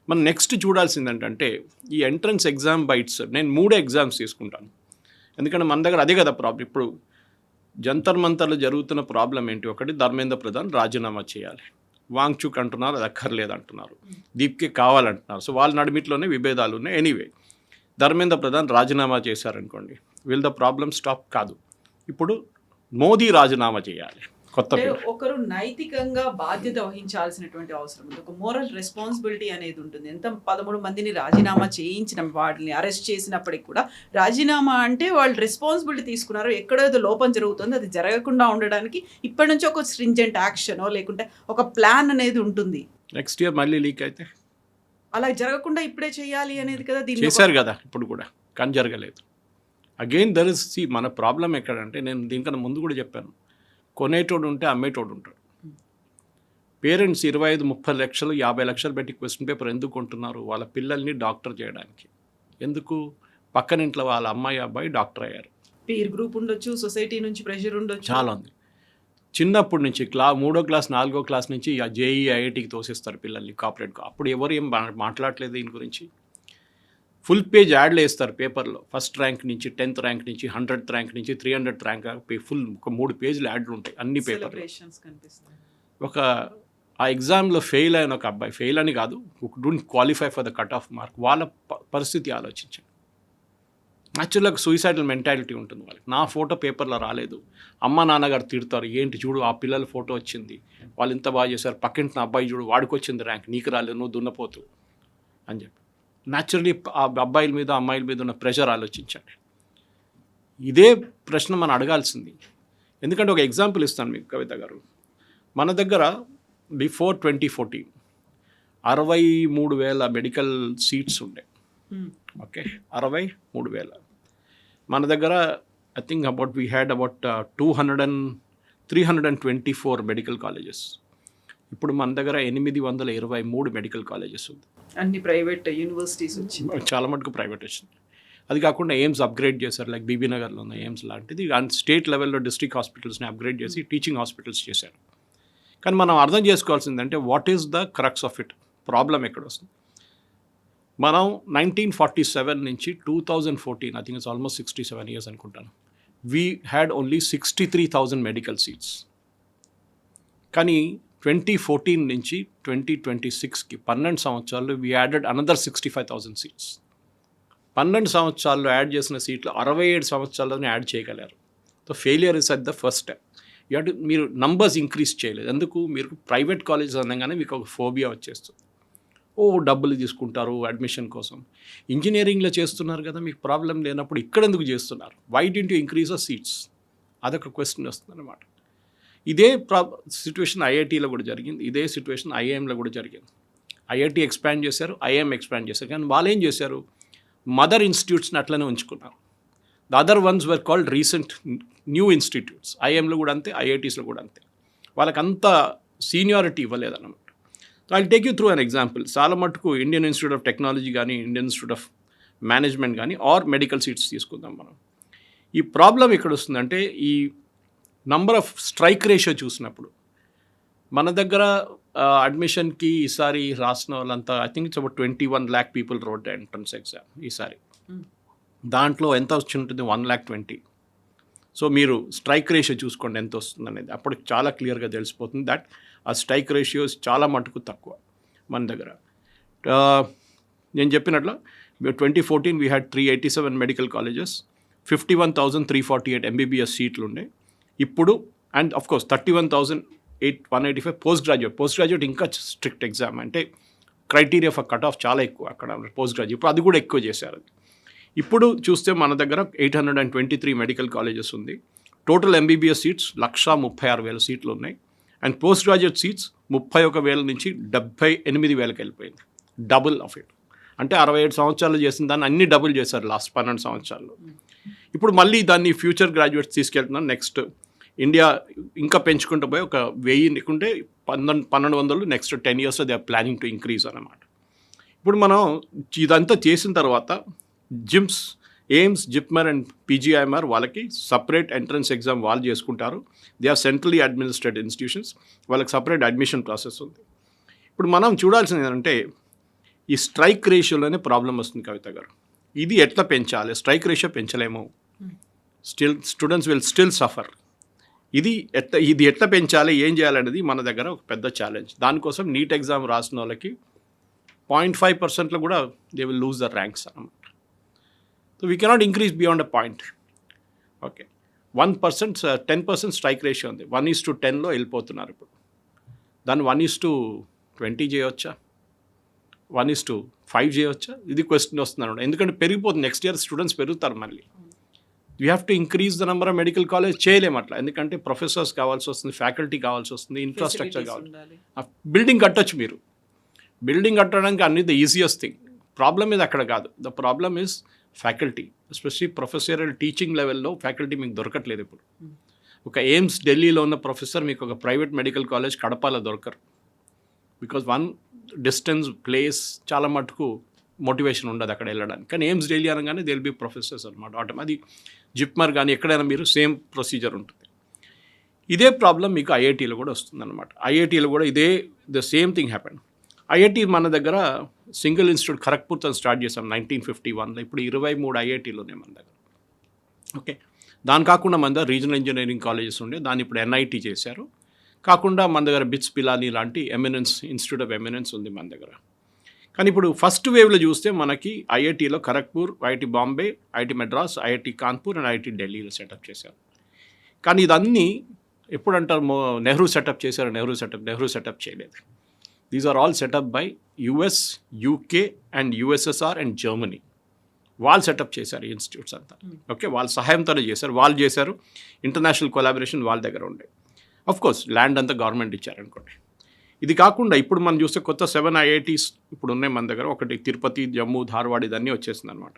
S3: మనం నెక్స్ట్ చూడాల్సింది ఏంటంటే ఈ ఎంట్రన్స్ ఎగ్జామ్ బైట్స్, నేను 3 ఎగ్జామ్స్ తీసుకుంటాను, ఎందుకంటే మన దగ్గర అదే కదా ప్రాబ్లం. ఇప్పుడు జంతర్ మంతర్లో జరుగుతున్న ప్రాబ్లం ఏంటి, ఒకటి ధర్మేంద్ర ప్రధాన్ రాజీనామా చేయాలి, వాంగ్చుక్ అంటున్నారు అది అక్కర్లేదు అంటున్నారు, దీప్కే కావాలంటున్నారు. సో వాళ్ళ నడిమిట్లోనే విభేదాలు ఉన్నాయి. ఎనీవే, ధర్మేంద్ర ప్రధాన్ రాజీనామా చేశారనుకోండి, విల్ ద ప్రాబ్లమ్ స్టాప్? కాదు. ఇప్పుడు మోదీ రాజీనామా చేయాలి, కొత్త
S2: ఒకరు నైతికంగా బాధ్యత వహించాల్సినటువంటి అవసరం ఉంది, ఒక మోరల్ రెస్పాన్సిబిలిటీ అనేది ఉంటుంది. ఎంత 13 మందిని రాజీనామా చేయించిన, వాటిని అరెస్ట్ చేసినప్పటికి కూడా రాజీనామా అంటే వాళ్ళు రెస్పాన్సిబిలిటీ తీసుకున్నారు, ఎక్కడేదో లోపం జరుగుతుంది అది జరగకుండా ఉండడానికి ఇప్పటి నుంచి ఒక స్ట్రింజెంట్ యాక్షనో లేకుంటే ఒక ప్లాన్ అనేది ఉంటుంది.
S3: నెక్స్ట్ ఇయర్ మళ్ళీ లీక్ అయితే
S2: అలా జరగకుండా ఇప్పుడే చేయాలి అనేది కదా, దీన్ని
S3: చేశారు కదా ఇప్పుడు కూడా, కానీ జరగలేదు. అగైన్ దర్ ఇస్ మన ప్రాబ్లం ఎక్కడంటే, నేను దీనికన్నా ముందు కూడా చెప్పాను, కొనేటోడు ఉంటే అమ్మేటోడు ఉంటాడు. పేరెంట్స్ 25-30 లక్షలు 50 లక్షలు పెట్టి క్వశ్చన్ పేపర్ ఎందుకు కొంటున్నారు? వాళ్ళ పిల్లల్ని డాక్టర్ చేయడానికి. ఎందుకు? పక్కన ఇంట్లో వాళ్ళ అమ్మాయి అబ్బాయి డాక్టర్ అయ్యారు.
S2: పీర్ గ్రూప్ ఉండొచ్చు, సొసైటీ నుంచి ప్రెషర్ ఉండొచ్చు,
S3: చాలా ఉంది. చిన్నప్పటి నుంచి 3వ క్లాస్ 4వ క్లాస్ నుంచి జేఈ ఐఐటికి తోసేస్తారు పిల్లల్ని కార్పొరేట్గా. అప్పుడు ఎవరు ఏం మాట్లాడలేదు దీని గురించి. ఫుల్ పేజ్ యాడ్లు వేస్తారు పేపర్లో, ఫస్ట్ ర్యాంక్ నుంచి 10th ర్యాంక్ నుంచి 100th ర్యాంక్ నుంచి 300th ర్యాంక్ ఫుల్ ఒక 3 పేజీలు యాడ్లు ఉంటాయి అన్ని పేపర్లు. ఒక ఆ ఎగ్జామ్లో ఫెయిల్ అయిన ఒక అబ్బాయి, ఫెయిల్ అని కాదు, don't qualify for the cut off mark, వాళ్ళ పరిస్థితి ఆలోచించండి. న్యాచురల్గా సూసైడల్ మెంటాలిటీ ఉంటుంది వాళ్ళకి. నా ఫోటో పేపర్లో రాలేదు, అమ్మ నాన్నగారు తిడతారు, ఏంటి చూడు ఆ పిల్లల ఫోటో వచ్చింది, వాళ్ళు ఇంత బాగా చేశారు, పక్కింటి నా అబ్బాయి చూడు వాడికి వచ్చింది ర్యాంక్, నీకు రాలేదు, నువ్వు దున్నపోతు అని చెప్పి. న్యాచురలీ ఆ అబ్బాయిల మీద అమ్మాయిల మీద ఉన్న ప్రెషర్ ఆలోచించండి. ఇదే ప్రశ్న మనం అడగాల్సింది. ఎందుకంటే ఒక ఎగ్జాంపుల్ ఇస్తాను మీకు కవిత గారు. మన దగ్గర బిఫోర్ 2014 63,000 మెడికల్ సీట్స్ ఉండే, ఓకే, 63,000. మన దగ్గర I think we had about 324 medical colleges. ఇప్పుడు మన దగ్గర 823 మెడికల్ కాలేజెస్ ఉంది.
S2: అన్ని ప్రైవేట్ యూనివర్సిటీస్ వచ్చింది,
S3: చాలా మటుకు ప్రైవేట్ వచ్చింది. అది కాకుండా ఎయిమ్స్ అప్గ్రేడ్ చేశారు, లైక్ బీబీ నగర్లో ఉన్న ఎయిమ్స్ లాంటిది. అండ్ స్టేట్ లెవెల్లో డిస్ట్రిక్ట్ హాస్పిటల్స్ని అప్గ్రేడ్ చేసి టీచింగ్ హాస్పిటల్స్ చేశారు. కానీ మనం అర్థం చేసుకోవాల్సిందంటే what is the crux of it, problem ఎక్కడ వస్తుంది. మనం 1947 నుంచి 2014, I think it's almost 67 years అనుకుంటాను, we had only 63,000 medical seats. కానీ 2014 నుంచి 2026కి 12 సంవత్సరాలు వీ యాడెడ్ అనదర్ 65,000 సీట్స్. 12 సంవత్సరాల్లో యాడ్ చేసిన సీట్లు 67 సంవత్సరాల్లోనే యాడ్ చేయగలరు. So failure is at the first step. మీరు నంబర్స్ ఇంక్రీజ్ చేయలేదు. ఎందుకు? మీరు ప్రైవేట్ కాలేజెస్ అనగానే మీకు ఒక ఫోబియా వచ్చేస్తుంది. డబ్బులు తీసుకుంటారు అడ్మిషన్ కోసం. ఇంజనీరింగ్లో చేస్తున్నారు కదా, మీకు ప్రాబ్లం లేనప్పుడు ఇక్కడ ఎందుకు చేస్తున్నారు? Why didn't you increase the seats? అదొక క్వశ్చన్ వస్తుంది అన్నమాట. ఇదే సిచ్యువేషన్ ఐఐటీలో కూడా జరిగింది, ఇదే సిచ్యువేషన్ ఐఐఎంలో కూడా జరిగింది. ఐఐటి ఎక్స్పాండ్ చేశారు, ఐఎం ఎక్స్పాండ్ చేశారు, కానీ వాళ్ళు ఏం చేశారు, మదర్ ఇన్స్టిట్యూట్స్ని అట్లనే ఉంచుకున్నారు. The other ones were called recent new institutes. ఐఎంలో కూడా అంతే, ఐఐటీస్లో కూడా అంతే. వాళ్ళకంత సీనియారిటీ ఇవ్వలేదన్నమాట. So I take you through an example. చాలా మటుకు ఇండియన్ ఇన్స్టిట్యూట్ ఆఫ్ టెక్నాలజీ కానీ, ఇండియన్ ఇన్స్టిట్యూట్ ఆఫ్ మేనేజ్మెంట్ కానీ, ఆర్ మెడికల్ సీట్స్ తీసుకుందాం మనం. ఈ ప్రాబ్లం ఎక్కడ వస్తుందంటే, ఈ నంబర్ ఆఫ్ స్ట్రైక్ రేషియో చూసినప్పుడు మన దగ్గర అడ్మిషన్కి ఈసారి రాసిన వాళ్ళంతా I think it's about 21 lakh people road entrance exam ఈసారి. దాంట్లో ఎంత వచ్చి ఉంటుంది, 120,000. సో మీరు స్ట్రైక్ రేషియో చూసుకోండి ఎంత వస్తుంది అనేది. అప్పుడు చాలా క్లియర్గా తెలిసిపోతుంది దట్ ఆ స్ట్రైక్ రేషియోస్ చాలా మటుకు తక్కువ మన దగ్గర. నేను చెప్పినట్లు 2014 we had 387 medical colleges, 51,348 MBBS సీట్లు ఉండే. ఇప్పుడు and of course 31,185 post graduate ఇంకా స్ట్రిక్ట్ ఎగ్జామ్, అంటే క్రైటీరియా ఫర్ కట్ ఆఫ్ చాలా ఎక్కువ అక్కడ పోస్ట్ గ్రాడ్యుయేట్. ఇప్పుడు అది కూడా ఎక్కువ చేశారు. ఇప్పుడు చూస్తే మన దగ్గర 823 మెడికల్ కాలేజెస్ ఉంది. టోటల్ ఎంబీబీఎస్ సీట్స్ 136,000 సీట్లు ఉన్నాయి. అండ్ పోస్ట్ గ్రాడ్యుయేట్ సీట్స్ 31,000 నుంచి 78,000కి వెళ్ళిపోయింది. Double of it. అంటే 67 సంవత్సరాలు చేసిన దాన్ని అన్ని డబుల్ చేశారు లాస్ట్ 12 సంవత్సరాల్లో. ఇప్పుడు మళ్ళీ దాన్ని ఫ్యూచర్ గ్రాడ్యుయేట్స్ తీసుకెళ్తున్నాను. నెక్స్ట్ ఇండియా ఇంకా పెంచుకుంటూ పోయి ఒక 1000 లేకుంటే 1,200 నెక్స్ట్ 10 yearsలో they are planning to increase అన్నమాట. ఇప్పుడు మనం ఇదంతా చేసిన తర్వాత జిమ్స్, ఎయిమ్స్, జిప్మర్ అండ్ పీజీఐఎంఆర్ వాళ్ళకి సపరేట్ ఎంట్రన్స్ ఎగ్జామ్ వాళ్ళు చేసుకుంటారు. They are centrally administered institutions, వాళ్ళకి సపరేట్ అడ్మిషన్ ప్రాసెస్ ఉంది. ఇప్పుడు మనం చూడాల్సింది ఏంటంటే ఈ స్ట్రైక్ రేషియోలోనే ప్రాబ్లం వస్తుంది కవిత గారు. ఇది ఎట్లా పెంచాలి? స్ట్రైక్ రేషియో పెంచలేము, స్టూడెంట్స్ విల్ స్టిల్ సఫర్. ఇది ఎట్లా పెంచాలి, ఏం చేయాలనేది మన దగ్గర ఒక పెద్ద ఛాలెంజ్. దానికోసం నీట్ ఎగ్జామ్ రాసిన వాళ్ళకి 0.5%లో కూడా they will lose the ranks అన్నమాట. So we cannot increase beyond a point. Okay, 1%, 10% strike ratio ఉంది. 1:10లో వెళ్ళిపోతున్నారు. ఇప్పుడు దాన్ని 1:20 చేయవచ్చా, 1:5 చేయవచ్చా? ఇది క్వశ్చన్ వస్తుంది. ఎందుకంటే పెరిగిపోతుంది. నెక్స్ట్ ఇయర్ స్టూడెంట్స్ పెరుగుతారు. మళ్ళీ you have to increase the number of medical college. చేయలేము అట్లా, ఎందుకంటే ప్రొఫెసర్స్ కావాల్సి వస్తుంది, ఫ్యాకల్టీ కావాల్సి వస్తుంది, ఇన్ఫ్రాస్ట్రక్చర్ కావాలి. బిల్డింగ్ కట్టొచ్చు మీరు. బిల్డింగ్ కట్టడానికి అన్ని ద ఈజియెస్ట్ థింగ్. ప్రాబ్లమ్ ఇది అక్కడ కాదు. The problem is faculty, especially professorial teaching లెవెల్లో ఫ్యాకల్టీ మీకు దొరకట్లేదు. ఇప్పుడు ఒక ఎయిమ్స్ ఢిల్లీలో ఉన్న ప్రొఫెసర్ మీకు ఒక ప్రైవేట్ మెడికల్ కాలేజ్ కడపలో దొరకరు. బికాజ్ వన్ డిస్టెన్స్, ప్లేస్, చాలా మటుకు మోటివేషన్ ఉండదు అక్కడ వెళ్ళడానికి. కానీ ఎయిమ్స్ ఢిల్లీ అనగానే దే విల్ బి ప్రొఫెసర్స్ అనమాట ఆటోమేటిక్. అది జిప్మర్ కానీ ఎక్కడైనా మీరు సేమ్ ప్రొసీజర్ ఉంటుంది. ఇదే ప్రాబ్లం మీకు ఐఐటీలో కూడా వస్తుంది అనమాట. ఐఐటీలో కూడా ఇదే the same thing happen. IIT మన దగ్గర సింగిల్ ఇన్స్టిట్యూట్ ఖరగ్పూర్తో స్టార్ట్ చేసాం 1951లో. ఇప్పుడు 23 ఐఐటీలు ఉన్నాయి మన దగ్గర. ఓకే, దాని కాకుండా మన దగ్గర రీజనల్ ఇంజనీరింగ్ కాలేజెస్ ఉండే, దాన్ని ఇప్పుడు ఎన్ఐటీ చేశారు. కాకుండా మన దగ్గర బిట్స్ పిలాని లాంటి ఎమినెన్స్, ఇన్స్టిట్యూట్ ఆఫ్ ఎమినెన్స్ ఉంది మన దగ్గర. కానీ ఇప్పుడు ఫస్ట్ వేవ్లో చూస్తే మనకి ఐఐటీలో Kharagpur, IIT Bombay, IIT Madras, IIT Kanpur and IIT ఢిల్లీలో సెటప్ చేశారు. కానీ ఇదన్నీ ఎప్పుడు అంటారు, నెహ్రూ సెటప్ చేశారు, నెహ్రూ సెటప్ చేయలేదు. These are all set up by US, UK and USSR and Germany. వాళ్ళు సెటప్ చేశారు ఈ ఇన్స్టిట్యూట్స్ అంతా. ఓకే, వాళ్ళ సహాయంతోనే చేశారు. వాళ్ళు చేశారు, ఇంటర్నేషనల్ కొలాబరేషన్ వాళ్ళ దగ్గర ఉండే. కోర్స్ ల్యాండ్ అంతా గవర్నమెంట్ ఇచ్చారనుకోండి. ఇది కాకుండా ఇప్పుడు మనం చూస్తే కొత్త 7 ఐఐటీస్ ఇప్పుడు ఉన్నాయి మన దగ్గర. ఒకటి తిరుపతి, జమ్మూ, ధార్వాడ్, ఇదన్నీ వచ్చేసింది అనమాట.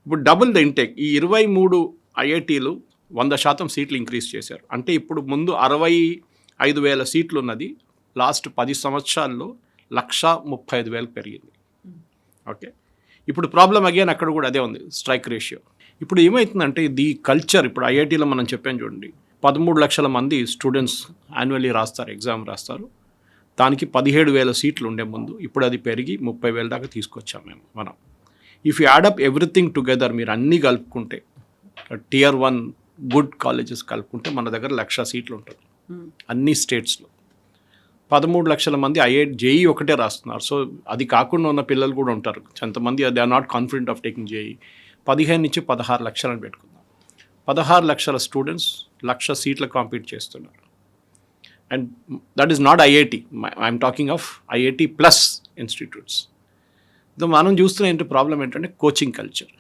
S3: ఇప్పుడు డబుల్ ద ఇంటేక్. ఈ 23 ఐఐటీలు 100% సీట్లు ఇంక్రీజ్ చేశారు. అంటే ఇప్పుడు ముందు 65,000 సీట్లు ఉన్నది లాస్ట్ 10 సంవత్సరాల్లో 135,000 పెరిగింది. ఓకే, ఇప్పుడు ప్రాబ్లం అగైన్ అక్కడ కూడా అదే ఉంది, స్ట్రైక్ రేషియో. ఇప్పుడు ఏమవుతుందంటే ది కల్చర్, ఇప్పుడు ఐఐటీలో మనం చెప్పాను చూడండి, 13 లక్షల మంది స్టూడెంట్స్ యాన్యువల్లీ రాస్తారు, ఎగ్జామ్ రాస్తారు. దానికి 17,000 సీట్లు ఉండే ముందు. ఇప్పుడు అది పెరిగి 30,000 దాకా తీసుకొచ్చాం మనం. If you add up everything together, మీరు అన్నీ కలుపుకుంటే, Tier 1 గుడ్ కాలేజెస్ కలుపుకుంటే మన దగ్గర 1,00,000 సీట్లు ఉంటుంది అన్ని స్టేట్స్లో. 13 లక్షల మంది జేఈ ఒకటే రాస్తున్నారు. సో అది కాకుండా ఉన్న పిల్లలు కూడా ఉంటారు కొంతమంది. They are not confident of taking JEE. 15 నుంచి 16 లక్షలని పెట్టుకుందాం. 16 లక్షల స్టూడెంట్స్ 1,00,000 సీట్లు కాంపీట్ చేస్తున్నారు. And that is not IIT, I'm talking of IIT plus institutes. మనం చూస్తున్న ఏంటి ప్రాబ్లం ఏంటంటే కోచింగ్ కల్చర్.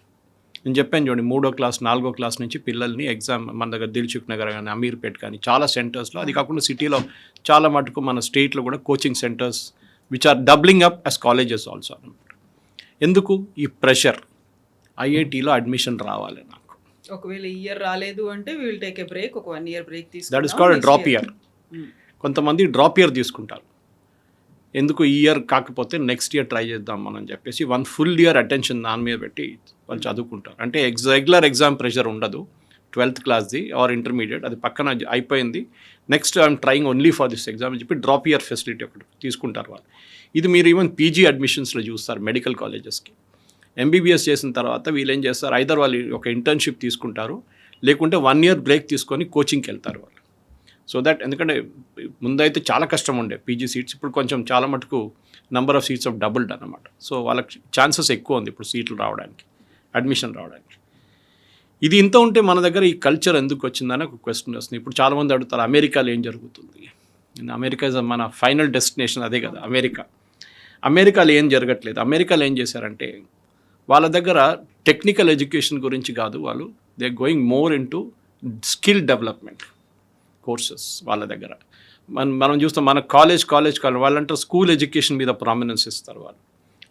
S3: నేను చెప్పాను చూడండి, 3వ క్లాస్ 4వ క్లాస్ నుంచి పిల్లల్ని ఎగ్జామ్ మన దగ్గర దిల్సుఖ్ నగర్ కానీ, అమీర్పేట్ కానీ చాలా సెంటర్స్లో, అది కాకుండా సిటీలో చాలా మటుకు మన స్టేట్లో కూడా coaching centres which are doubling up as colleges also అనమాట. ఎందుకు ఈ ప్రెషర్? ఐఐటీలో అడ్మిషన్ రావాలి నాకు.
S2: ఒకవేళ ఈ ఇయర్ రాలేదు అంటే విల్ టేక్ ఏ బ్రేక్, ఒక 1 year break
S3: that is called drop year. కొంతమంది డ్రాప్ ఇయర్ తీసుకుంటారు. ఎందుకు ఈ ఇయర్ కాకపోతే నెక్స్ట్ ఇయర్ ట్రై చేద్దాం మనం చెప్పేసి 1 full year అటెన్షన్ దాని మీద పెట్టి వాళ్ళు చదువుకుంటారు. అంటే రెగ్యులర్ ఎగ్జామ్ ప్రెషర్ ఉండదు 12th క్లాస్ది ఆర్ ఇంటర్మీడియట్, అది పక్కన అయిపోయింది, next I'm trying only for this exam అని చెప్పి డ్రాప్ ఇయర్ ఫెసిలిటీ ఒకటి తీసుకుంటారు వాళ్ళు. ఇది మీరు ఈవెన్ పీజీ అడ్మిషన్స్లో చూస్తారు మెడికల్ కాలేజెస్కి. ఎంబీబీఎస్ చేసిన తర్వాత వీళ్ళు ఏం చేస్తారు, ఐదర్ వాళ్ళు ఒక ఇంటర్న్షిప్ తీసుకుంటారు, లేకుంటే 1 year బ్రేక్ తీసుకొని కోచింగ్కి వెళ్తారు వాళ్ళు. సో దట్, ఎందుకంటే ముందైతే చాలా కష్టం ఉండే పీజీ సీట్స్, ఇప్పుడు కొంచెం చాలా మటుకు number of seats of doubled అనమాట. సో వాళ్ళకి ఛాన్సెస్ ఎక్కువ ఉంది ఇప్పుడు సీట్లు రావడానికి, అడ్మిషన్ రావడానికి. ఇది ఇంత ఉంటే మన దగ్గర ఈ కల్చర్ ఎందుకు వచ్చిందని ఒక క్వశ్చన్ వస్తుంది. ఇప్పుడు చాలామంది అడుగుతారు అమెరికాలో ఏం జరుగుతుంది. అమెరికా ఇస్ మన ఫైనల్ డెస్టినేషన్, అదే కదా అమెరికా. అమెరికాలో ఏం జరగట్లేదు. అమెరికాలో ఏం చేశారంటే వాళ్ళ దగ్గర టెక్నికల్ ఎడ్యుకేషన్ గురించి కాదు, వాళ్ళు they going more in to skill development courses వాళ్ళ దగ్గర. మనం చూస్తాం మన కాలేజ్ వాళ్ళంటే స్కూల్ ఎడ్యుకేషన్ మీద ప్రామినెన్స్ ఇస్తారు వాళ్ళు.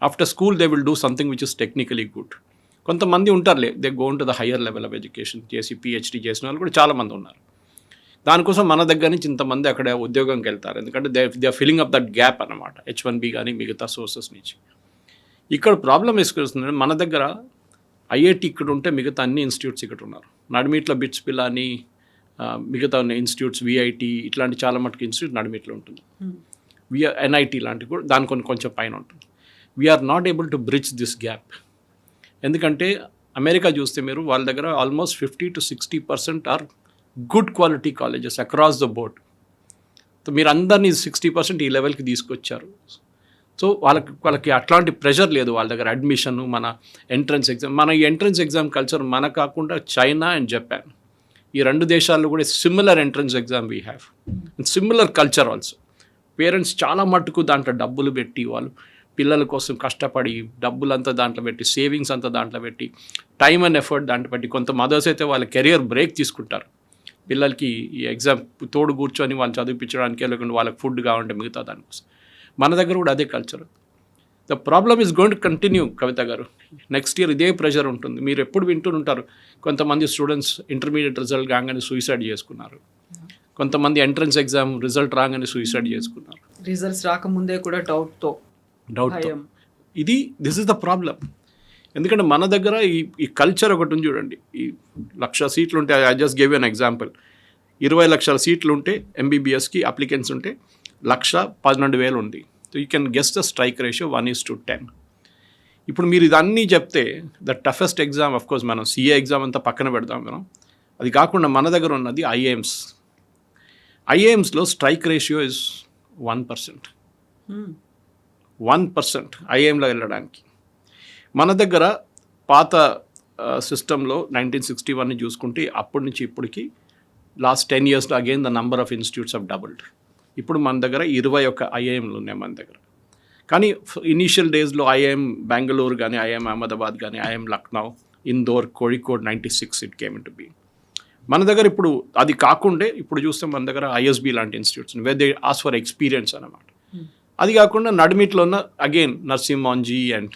S3: After school they will do something which is technically good. కొంతమంది ఉంటారులే, they go to the higher level of education చేసి పిహెచ్డీ చేసిన వాళ్ళు కూడా చాలామంది ఉన్నారు. దానికోసం మన దగ్గర నుంచి ఇంతమంది అక్కడ ఉద్యోగంకి వెళ్తారు, ఎందుకంటే they are filling up that gap అనమాట, H1B కానీ మిగతా సోర్సెస్ నుంచి. ఇక్కడ ప్రాబ్లం వేసుకొస్తుంది, మన దగ్గర ఐఐటి ఇక్కడ ఉంటే మిగతా అన్ని ఇన్స్టిట్యూట్స్ ఇక్కడ ఉన్నారు. నడిమిట్లో బిట్స్ పిల్లని మిగతా ఉన్న ఇన్స్టిట్యూట్స్ విఐటి ఇట్లాంటి చాలా మటుకు ఇన్స్టిట్యూట్ నడిమిట్లో ఉంటుంది. ఎన్ఐటి లాంటివి కూడా దాని కొంచెం పైన ఉంటుంది. We are not able to bridge this gap. ఎందుకంటే అమెరికా చూస్తే మీరు వాళ్ళ దగ్గర almost 50 to 60% are good quality colleges across the board. So మీరు అందరినీ 60% ఈ లెవెల్కి తీసుకొచ్చారు. సో వాళ్ళకి అట్లాంటి ప్రెషర్ లేదు వాళ్ళ దగ్గర. అడ్మిషన్, మన ఎంట్రన్స్ ఎగ్జామ్, మన ఈ ఎంట్రన్స్ ఎగ్జామ్ కల్చర్ మన కాకుండా చైనా అండ్ జపాన్, ఈ 2 దేశాల్లో కూడా similar entrance exam we have and similar culture also. Parents చాలా మట్టుకు దాంట్లో డబ్బులు పెట్టి వాళ్ళు పిల్లల కోసం కష్టపడి డబ్బులంతా దాంట్లో పెట్టి, సేవింగ్స్ అంతా దాంట్లో పెట్టి, టైమ్ అండ్ ఎఫర్ట్ దాంట్లో పెట్టి, కొంత మదర్స్ అయితే వాళ్ళ కెరియర్ బ్రేక్ తీసుకుంటారు పిల్లలకి ఈ ఎగ్జామ్ తోడు కూర్చొని వాళ్ళు చదివించడానికి, లేకుంటే వాళ్ళకి ఫుడ్ కావాలంటే మిగతా దానికోసం. మన దగ్గర కూడా అదే culture. The problem is going to continue. Kavitha గారు, నెక్స్ట్ ఇయర్ ఇదే ప్రెషర్ ఉంటుంది. మీరు ఎప్పుడు వింటుంటారు, కొంతమంది స్టూడెంట్స్ ఇంటర్మీడియట్ రిజల్ట్ రాగానే సూసైడ్ చేసుకున్నారు, కొంతమంది ఎంట్రన్స్ ఎగ్జామ్ రిజల్ట్ రాగానే సూసైడ్ చేసుకున్నారు,
S2: రిజల్ట్స్ రాకముందే కూడా డౌట్తో.
S3: This is the problem. ఎందుకంటే మన దగ్గర ఈ కల్చర్ ఒకటి ఉంది చూడండి. ఈ 1,00,000 సీట్లు ఉంటే, I just give an example, 20 లక్షల సీట్లు ఉంటే ఎంబీబీఎస్కి అప్లికెంట్స్ ఉంటే 1,12,000 ఉంది. So you can guess the strike ratio 1:10. ఇప్పుడు మీరు ఇదన్నీ చెప్తే the toughest exam, of course మనం సిఏ ఎగ్జామ్ అంతా పక్కన పెడదాం మనం, అది కాకుండా మన దగ్గర ఉన్నది ఐఏఎమ్స్లో స్ట్రైక్ రేషియో ఇస్ 1%. 1% ఐఏఎంలో వెళ్ళడానికి. మన దగ్గర పాత సిస్టంలో 1961 చూసుకుంటే అప్పటి నుంచి ఇప్పటికి లాస్ట్ 10 yearsలో again the number of institutes of doubled. ఇప్పుడు మన దగ్గర 21 ఐఐఎంలు ఉన్నాయి మన దగ్గర. కానీ ఇనీషియల్ డేస్లో ఐఐఎం బెంగళూరు కానీ, ఐఐఎం అహ్మదాబాద్ కానీ, IIM Lucknow, Indore, Kozhikode 96 it came into be. మన దగ్గర ఇప్పుడు అది కాకుండా ఇప్పుడు చూస్తే మన దగ్గర ఐఎస్బి లాంటి institutes where they ask for experience అన్నమాట. అది కాకుండా నడిమిట్లో ఉన్న again నర్సింహాంజీ and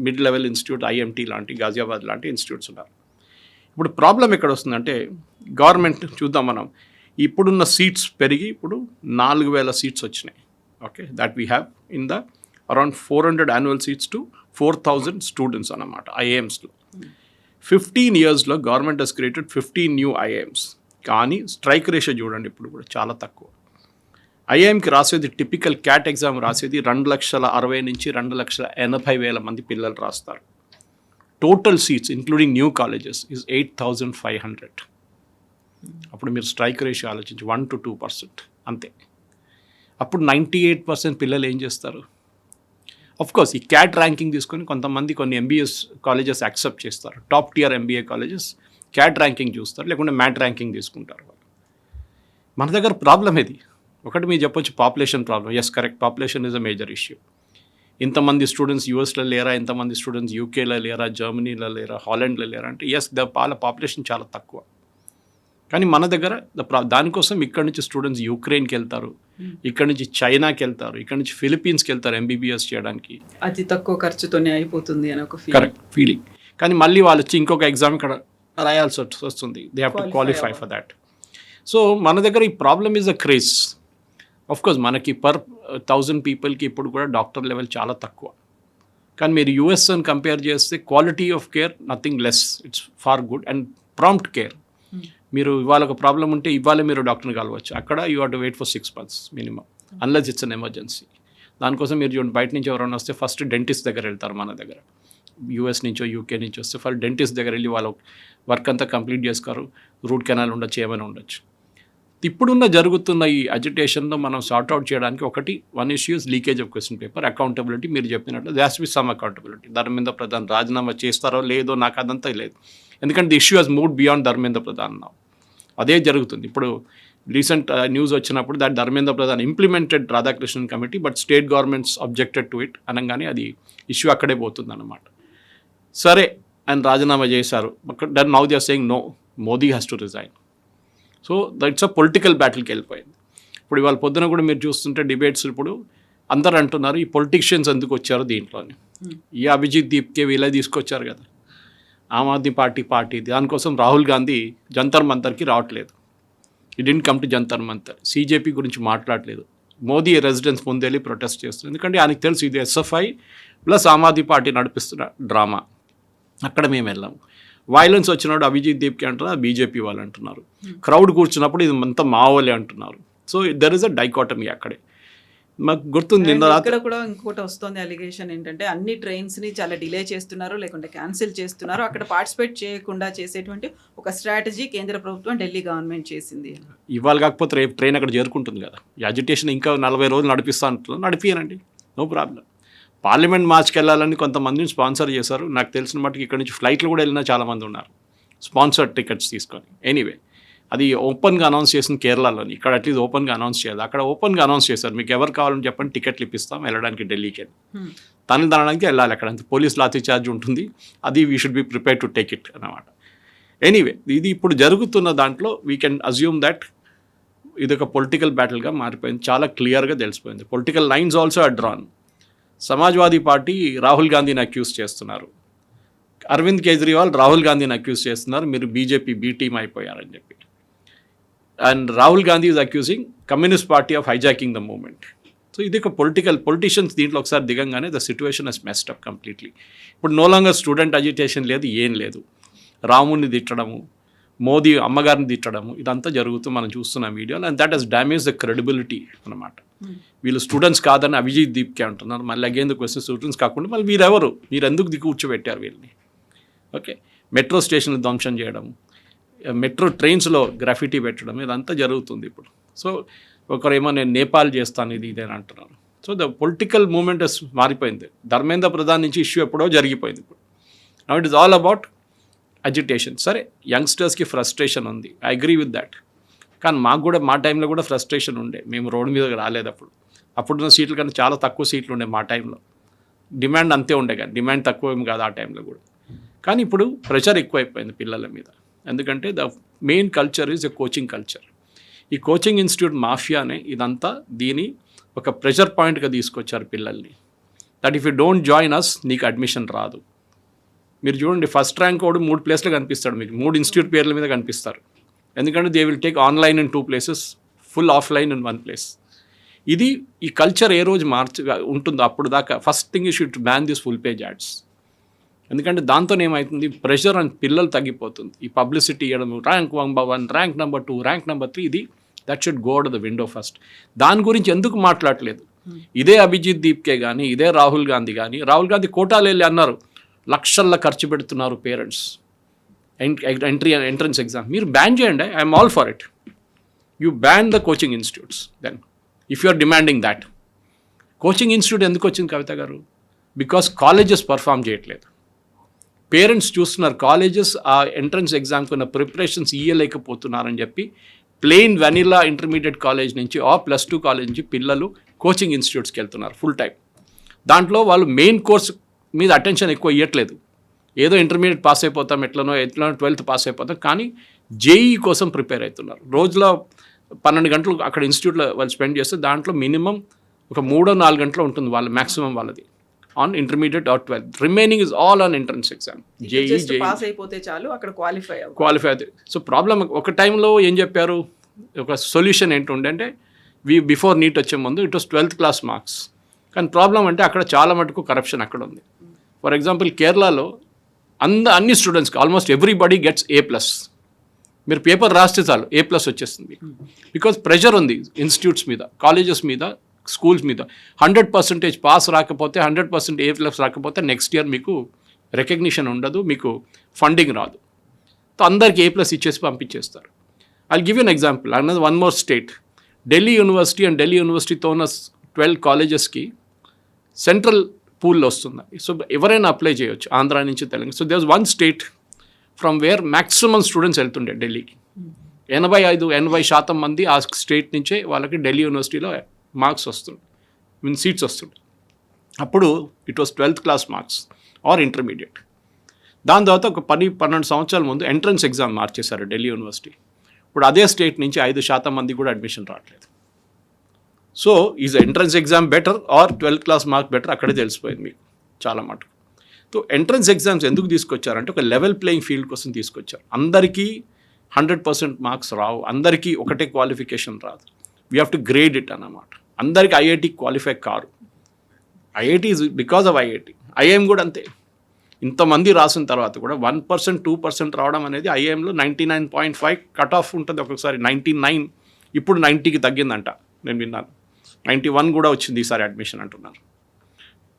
S3: mid level institute, IMT లాంటి, గాజియాబాద్ లాంటి ఇన్స్టిట్యూట్స్ ఉన్నారు. ఇప్పుడు ప్రాబ్లం ఎక్కడ వస్తుందంటే గవర్నమెంట్ చూద్దాం మనం, ఇప్పుడున్న సీట్స్ పెరిగి ఇప్పుడు 4,000 సీట్స్ వచ్చినాయి. Okay, that we have in the around 400 annual seats to 4,000 students అన్నమాట ఐఏఎమ్స్లో. 15 yearsలో government has created 15 new IIMs. కానీ స్ట్రైక్ రేషియో చూడండి ఇప్పుడు కూడా చాలా తక్కువ. ఐఏఎంకి రాసేది టిపికల్ క్యాట్ ఎగ్జామ్ రాసేది 2,60,000 నుంచి 2,80,000 మంది పిల్లలు రాస్తారు. Total seats including new colleges is 8,500. అప్పుడు మీరు స్ట్రైక్ రేషియో ఆలోచించి 1 to 2% అంతే. అప్పుడు 98% పిల్లలు ఏం చేస్తారు? కోర్స్ ఈ క్యాట్ ర్యాంకింగ్ తీసుకొని కొంతమంది కొన్ని ఎంబీఎస్ కాలేజెస్ యాక్సెప్ట్ చేస్తారు, top tier MBA colleges CAT ranking చూస్తారు, లేకుంటే మ్యాట్ ర్యాంకింగ్ తీసుకుంటారు. మన దగ్గర ప్రాబ్లం ఇది ఒకటి. మీరు చెప్పొచ్చు population problem. Yes, correct, population is a major issue. ఇంతమంది స్టూడెంట్స్ యూఎస్లో లేరా, ఇంతమంది స్టూడెంట్స్ యూకేలో లేరా, జర్మనీలో లేరా, హాలండ్లో లేరా అంటే ఎస్, వాళ్ళ పాపులేషన్ చాలా తక్కువ. కానీ మన దగ్గర దానికోసం ఇక్కడ నుంచి స్టూడెంట్స్ యుక్రెయిన్కి వెళ్తారు, ఇక్కడ నుంచి చైనాకి వెళ్తారు, ఇక్కడ నుంచి ఫిలిప్పీన్స్కి వెళ్తారు ఎంబీబీఎస్ చేయడానికి.
S2: అతి తక్కువ ఖర్చుతోనే అయిపోతుంది అని ఒక
S3: కరెక్ట్ ఫీలింగ్. కానీ మళ్ళీ వాళ్ళు వచ్చి ఇంకొక ఎగ్జామ్ ఇక్కడ రాయాల్సి వస్తుంది. They have to qualify for that. So మన దగ్గర ఈ problem is a craze. Of course మనకి పర్ 1000 పీపుల్కి ఇప్పుడు కూడా డాక్టర్ లెవెల్ చాలా తక్కువ. కానీ మీరు యూఎస్ అని కంపేర్ చేస్తే quality of care nothing less, it's far good and prompt care. మీరు ఇవాళ ఒక ప్రాబ్లం ఉంటే ఇవాళ మీరు డాక్టర్ని కలవచ్చు. అక్కడ you have to wait for 6 months minimum, unless it's an emergency. దానికోసం మీరు చూడండి, బయట నుంచి ఎవరైనా వస్తే ఫస్ట్ డెంటిస్ట్ దగ్గర వెళ్తారు. మన దగ్గర యూఎస్ నుంచో యూకే నుంచి వస్తే ఫస్ట్ డెంటిస్ట్ దగ్గర వెళ్ళి వాళ్ళ వర్క్ అంతా కంప్లీట్ చేసుకోరు. రూట్ కెనాల్ ఉండొచ్చు, ఏమైనా ఉండొచ్చు. ఇప్పుడున్న జరుగుతున్న ఈ అజిటేషన్లో మనం సార్ట్అవుట్ చేయడానికి one issue is leakage of question paper. Accountability మీరు చెప్పినట్లు they has to be some accountability. Dharmendra Pradhan రాజీనామా చేస్తారో లేదో నాకు అదంతా లేదు, ఎందుకంటే the issue has moved beyond Dharmendra Pradhan now. అదే జరుగుతుంది ఇప్పుడు. రీసెంట్ న్యూస్ వచ్చినప్పుడు that Dharmendra Pradhan implemented Radhakrishnan committee but state governments objected to it అనగానే అది ఇష్యూ అక్కడే పోతుంది అన్నమాట. సరే ఆయన రాజీనామా చేశారు, that now they are saying no, Modi has to resign. So that's a political బ్యాటిల్కి వెళ్ళిపోయింది. ఇప్పుడు ఇవాళ పొద్దున కూడా మీరు చూస్తుంటే డిబేట్స్ ఇప్పుడు అందరు అంటున్నారు ఈ పొలిటీషియన్స్ ఎందుకు వచ్చారు దీంట్లోని. ఈ అభిజిత్ దీప్కే వీళ్ళే తీసుకొచ్చారు కదా, ఆమ్ ఆద్మీ పార్టీ దానికోసం రాహుల్ గాంధీ జంతర్ మంతర్కి రావట్లేదు. He didn't come to Jantar Mantar. CJP గురించి మాట్లాడలేదు. మోదీ రెసిడెన్స్ ముందెళ్ళి ప్రొటెస్ట్ చేస్తుంది, ఎందుకంటే ఆయనకు తెలుసు ఇది SFI plus Aam Aadmi party నడిపిస్తున్న డ్రామా. అక్కడ మేము వెళ్ళాము. వైలెన్స్ వచ్చినప్పుడు అభిజిత్ దీప్కి అంటున్నారు, బీజేపీ వాళ్ళు అంటున్నారు. క్రౌడ్ కూర్చున్నప్పుడు ఇది అంతా మావోలే అంటున్నారు. So there is a dichotomy అక్కడే. మాకు గుర్తుంది
S2: ఇక్కడ కూడా ఇంకోటి వస్తుంది అలిగేషన్ ఏంటంటే అన్ని ట్రైన్స్ని చాలా డిలే చేస్తున్నారు, లేకుంటే క్యాన్సిల్ చేస్తున్నారు. అక్కడ పార్టిసిపేట్ చేయకుండా చేసేటువంటి ఒక స్ట్రాటజీ కేంద్ర ప్రభుత్వం ఢిల్లీ గవర్నమెంట్ చేసింది.
S3: ఇవాళ కాకపోతే రేపు ట్రైన్ అక్కడ చేరుకుంటుంది కదా. ఈ అజిటేషన్ ఇంకా 40 రోజులు నడిపిస్తా అంటున్నారు, నడిపియనండి, నో ప్రాబ్లం. పార్లమెంట్ మార్చ్కి వెళ్ళాలని కొంతమందిని స్పాన్సర్ చేశారు. నాకు తెలిసిన మట్టుకు ఇక్కడ నుంచి ఫ్లైట్లు కూడా వెళ్ళినా చాలామంది ఉన్నారు స్పాన్సర్డ్ టికెట్స్ తీసుకొని. ఎనీవే అది ఓపెన్గా అనౌన్స్ చేసిన కేరళలోని, ఇక్కడ అట్లీస్ట్ ఓపెన్గా అనౌన్స్ చేయాలి. అక్కడ ఓపెన్గా అనౌన్స్ చేశారు, మీకు ఎవరు కావాలని చెప్పండి టికెట్లు ఇప్పిస్తాం వెళ్ళడానికి ఢిల్లీకి వెళ్ళి. తనడానికి వెళ్ళాలి. అక్కడ అంత పోలీస్ లాఠీ చార్జ్ ఉంటుంది, అది we should be prepare to take it అన్నమాట. ఎనీవే ఇది ఇప్పుడు జరుగుతున్న దాంట్లో వీ కెన్ అజ్యూమ్ దట్ ఇది ఒక పొలిటికల్ బ్యాటిల్గా మారిపోయింది. చాలా క్లియర్గా తెలిసిపోయింది. Political lines also are drawn. Samajwadi Party Rahul గాంధీని అక్యూజ్ చేస్తున్నారు, అరవింద్ కేజ్రీవాల్ రాహుల్ గాంధీని అక్యూజ్ చేస్తున్నారు, మీరు బీజేపీ బీ టీమ్ అయిపోయారని చెప్పి. And Rahul Gandhi is accusing communist party of hijacking the movement. So ఇది ఒక పొలిటీషియన్స్ దీంట్లో ఒకసారి దిగంగానే the situation has messed up completely. ఇప్పుడు నో లాంగర్ స్టూడెంట్ అజిటేషన్ లేదు, ఏం లేదు. రాముని తిట్టడము, మోదీ అమ్మగారిని తిట్టడము, ఇదంతా జరుగుతూ మనం చూస్తున్నాం వీడియోలో. And that has damage the credibility అనమాట. వీళ్ళు స్టూడెంట్స్ కాదని అభిజిత్ దీప్కే అంటున్నారు. మళ్ళీ అగైన్ ద క్వశ్చన్ స్టూడెంట్స్ కాకుండా మళ్ళీ వీరెవరు, మీరు ఎందుకు కూర్చోబెట్టారు వీళ్ళని? ఓకే, మెట్రో స్టేషన్లు ధ్వంసం చేయడం, మెట్రో ట్రైన్స్లో గ్రాఫిటీ పెట్టడం, ఇదంతా జరుగుతుంది ఇప్పుడు. సో ఒకరేమో నేను నేపాల్ చేస్తాను ఇది ఇదేని అంటున్నాను. సో ద పొలిటికల్ మూమెంట్ మారిపోయింది. ధర్మేంద్ర ప్రధాన్ నుంచి ఇష్యూ ఎప్పుడో జరిగిపోయింది. ఇప్పుడు now it is all about agitation. సరే, యంగ్స్టర్స్కి ఫ్రస్ట్రేషన్ ఉంది, ఐ అగ్రీ విత్ దాట్. కానీ మాకు కూడా మా టైంలో కూడా ఫ్రస్ట్రేషన్ ఉండే. మేము రోడ్డు మీదకి రాలేదు అప్పుడున్న సీట్ల కన్నా చాలా తక్కువ సీట్లు ఉండే మా టైంలో. డిమాండ్ అంతే ఉండే, కానీ డిమాండ్ తక్కువ ఏమి కాదు ఆ టైంలో కూడా. కానీ ఇప్పుడు ప్రెషర్ ఎక్కువైపోయింది పిల్లల మీద. ఎందుకంటే the main culture is a coaching culture. ఈ కోచింగ్ ఇన్స్టిట్యూట్ మాఫియానే ఇదంతా దీని ఒక ప్రెషర్ పాయింట్గా తీసుకొచ్చారు పిల్లల్ని. That if you don't join us నీకు అడ్మిషన్ రాదు. మీరు చూడండి, ఫస్ట్ ర్యాంక్ వాడు 3 ప్లేస్లో కనిపిస్తాడు, మీకు 3 ఇన్స్టిట్యూట్ పేర్ల మీద కనిపిస్తారు. ఎందుకంటే they will take online in 2 places, full offline in 1 place. ఇది ఈ కల్చర్ ఏ రోజు ఉంటుందో అప్పుడు దాకా first thing you should ban this full page ads. ఎందుకంటే దాంతో ఏమవుతుంది, ప్రెషర్ అండ్ పిల్లలు తగ్గిపోతుంది. ఈ పబ్లిసిటీ ఇవ్వడం, rank 1, rank number 2, rank number 3, ఇది that should go out the window first. దాని గురించి ఎందుకు మాట్లాడలేదు? ఇదే అభిజిత్ దీప్కే కానీ, ఇదే రాహుల్ గాంధీ కానీ, రాహుల్ గాంధీ కోటాలు వెళ్ళి అన్నారు లక్షల్లో ఖర్చు పెడుతున్నారు పేరెంట్స్ ఎంట్రన్స్ ఎగ్జామ్. మీరు బ్యాన్ చేయండి, I'm all for it. You ban the coaching institutes then if you are demanding that. Coaching institute ఎందుకు వచ్చింది కవిత గారు? బికాస్ కాలేజెస్ పర్ఫామ్ చేయట్లేదు. పేరెంట్స్ చూస్తున్నారు కాలేజెస్ ఆ ఎంట్రన్స్ ఎగ్జామ్కి ఉన్న ప్రిపరేషన్స్ ఇయ్యలేకపోతున్నారని చెప్పి ప్లెయిన్ వెనిలా ఇంటర్మీడియట్ కాలేజ్ నుంచి +2 కాలేజ్ నుంచి పిల్లలు కోచింగ్ ఇన్స్టిట్యూట్స్కి వెళ్తున్నారు ఫుల్ టైం. దాంట్లో వాళ్ళు మెయిన్ కోర్స్ మీద అటెన్షన్ ఎక్కువ ఇవ్వట్లేదు. ఏదో ఇంటర్మీడియట్ పాస్ అయిపోతాం, ఎట్లనో 12th పాస్ అయిపోతాం, కానీ జేఈ కోసం ప్రిపేర్ అవుతున్నారు. రోజులో 12 గంటలు అక్కడ ఇన్స్టిట్యూట్లో వాళ్ళు స్పెండ్ చేస్తే దాంట్లో మినిమం ఒక 3-4 గంటలు ఉంటుంది వాళ్ళ మ్యాక్సిమం వాళ్ళది on intermediate or 12th. Remaining is all on entrance exam.
S2: Just pass అయిపోతే చాలు, అక్కడ క్వాలిఫై
S3: అవుతుంది. సో ప్రాబ్లం ఒక టైంలో ఏం చెప్పారు, ఒక సొల్యూషన్ ఏంటుండే అంటే బిఫోర్ నీట్ వచ్చే ముందు it was 12th class marks. కానీ ప్రాబ్లం అంటే అక్కడ చాలా మటుకు కరప్షన్ అక్కడ ఉంది. ఫర్ ఎగ్జాంపుల్ కేరళలో అన్ని స్టూడెంట్స్కి ఆల్మోస్ట్ ఎవ్రీబడి గెట్స్ A+. మీరు పేపర్ రాస్తే చాలు A+ వచ్చేస్తుంది. బికాజ్ ప్రెషర్ ఉంది ఇన్స్టిట్యూట్స్ మీద, కాలేజెస్ మీద, స్కూల్స్ మీద. 100% పాస్ రాకపోతే, 100% A+ రాకపోతే నెక్స్ట్ ఇయర్ మీకు రికగ్నిషన్ ఉండదు, మీకు ఫండింగ్ రాదు. సో అందరికి A+ ఇచ్చేసి పంపించేస్తారు. I give you an example. అన్నది one more state, Delhi university and Delhi యూనివర్సిటీతో ఉన్న 12 కాలేజెస్కి సెంట్రల్ పూల్లో వస్తుంది. సో ఎవరైనా అప్లై చేయొచ్చు, ఆంధ్ర నుంచి Telangana. So there was one state from where maximum students వెళ్తుండే ఢిల్లీకి. 85% మంది ఆ స్టేట్ నుంచే వాళ్ళకి ఢిల్లీ యూనివర్సిటీలో మార్క్స్ వస్తుండే, సీట్స్ వస్తుండే. అప్పుడు it was 12th class marks are intermediate. దాని తర్వాత ఒక 10-12 సంవత్సరాల ముందు ఎంట్రన్స్ ఎగ్జామ్ మార్చేశారు ఢిల్లీ యూనివర్సిటీ. ఇప్పుడు అదే స్టేట్ నుంచి 5% మంది కూడా అడ్మిషన్ రావట్లేదు. So is entrance exam better or 12th class mark better, అక్కడే తెలిసిపోయింది మీకు చాలా మటుకు. సో ఎంట్రన్స్ ఎగ్జామ్స్ ఎందుకు తీసుకొచ్చారంటే ఒక లెవెల్ ప్లేయింగ్ ఫీల్డ్ కోసం తీసుకొచ్చారు. అందరికీ 100% మార్క్స్ రావు, అందరికీ ఒకటే క్వాలిఫికేషన్ రాదు. We have to grade it అన్నమాట. అందరికీ IIT qualify car. IIT is because of IIT. IIM కూడా అంతే. ఇంతమంది రాసిన తర్వాత కూడా 1%, 2% రావడం అనేది ఐఐఎంలో 99.5 కట్ ఆఫ్ ఉంటుంది. ఒక్కొక్కసారి 99, ఇప్పుడు 90కి తగ్గిందంట నేను విన్నాను. 91 కూడా వచ్చింది ఈసారి అడ్మిషన్ అంటున్నారు.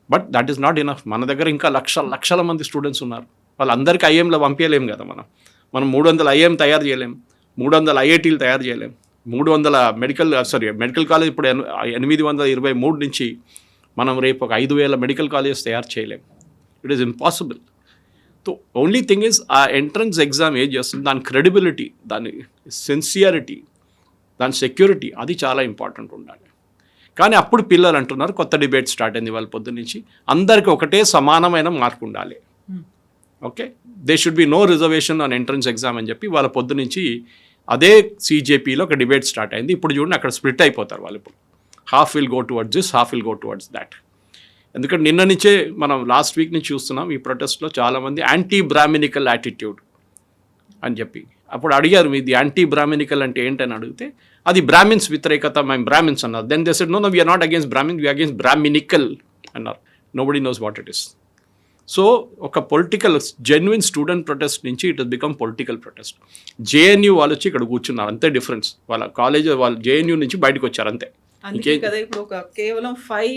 S3: But that is not enough. మన దగ్గర ఇంకా లక్షల మంది స్టూడెంట్స్ ఉన్నారు. వాళ్ళందరికీ ఐఐఎంలో పంపించలేము కదా మనం 300 ఐఐఎం తయారు చేయలేం, 300 ఐఐటీలు తయారు చేయలేం, 300 మెడికల్ కాలేజ్. ఇప్పుడు 823 నుంచి మనం రేపు ఒక 5,000 మెడికల్ కాలేజెస్ తయారు చేయలేం. It is impossible. So only thing is ఆ ఎంట్రన్స్ ఎగ్జామ్ ఏం చేస్తుంది, దాని క్రెడిబిలిటీ, దాని సిన్సియారిటీ, దాని సెక్యూరిటీ, అది చాలా ఇంపార్టెంట్ ఉండాలి. కానీ అప్పుడు పిల్లలు అంటున్నారు, కొత్త డిబేట్ స్టార్ట్ అయింది వాళ్ళ పొద్దు నుంచి, అందరికీ ఒకటే సమానమైన మార్క్ ఉండాలి. Okay, they should be no reservation on entrance exam అని చెప్పి వాళ్ళ పొద్దు నుంచి అదే CJPలో ఒక డిబేట్ స్టార్ట్ అయింది. ఇప్పుడు చూడండి అక్కడ స్ప్లిట్ అయిపోతారు వాళ్ళు. ఇప్పుడు half will go towards this, half will go towards that. ఎందుకంటే నిన్న నుంచే మనం లాస్ట్ వీక్ నుంచి చూస్తున్నాం ఈ ప్రొటెస్ట్లో చాలామంది యాంటీ బ్రాహ్మినికల్ యాటిట్యూడ్ అని చెప్పి. అప్పుడు అడిగారు మీది యాంటీ బ్రాహ్మినికల్ అంటే ఏంటని అడిగితే అది బ్రాహ్మిన్స్ వ్యతిరేకత, మేము బ్రాహ్మిన్స్ అన్నారు. Then they said no we are not against brahmins, we are against brahminical అన్నారు. Nobody knows what it is. So ఒక పొలిటికల్ జెన్యున్ స్టూడెంట్ ప్రొటెస్ట్ నుంచి it has become political protest. JNU వాళ్ళు వచ్చి ఇక్కడ కూర్చున్నారు, అంతే డిఫరెన్స్. వాళ్ళ కాలేజ్ వాళ్ళు JNU నుంచి బయటకు వచ్చారు అంతే.
S2: అందుకే కదా ఇప్పుడు ఒక కేవలం 5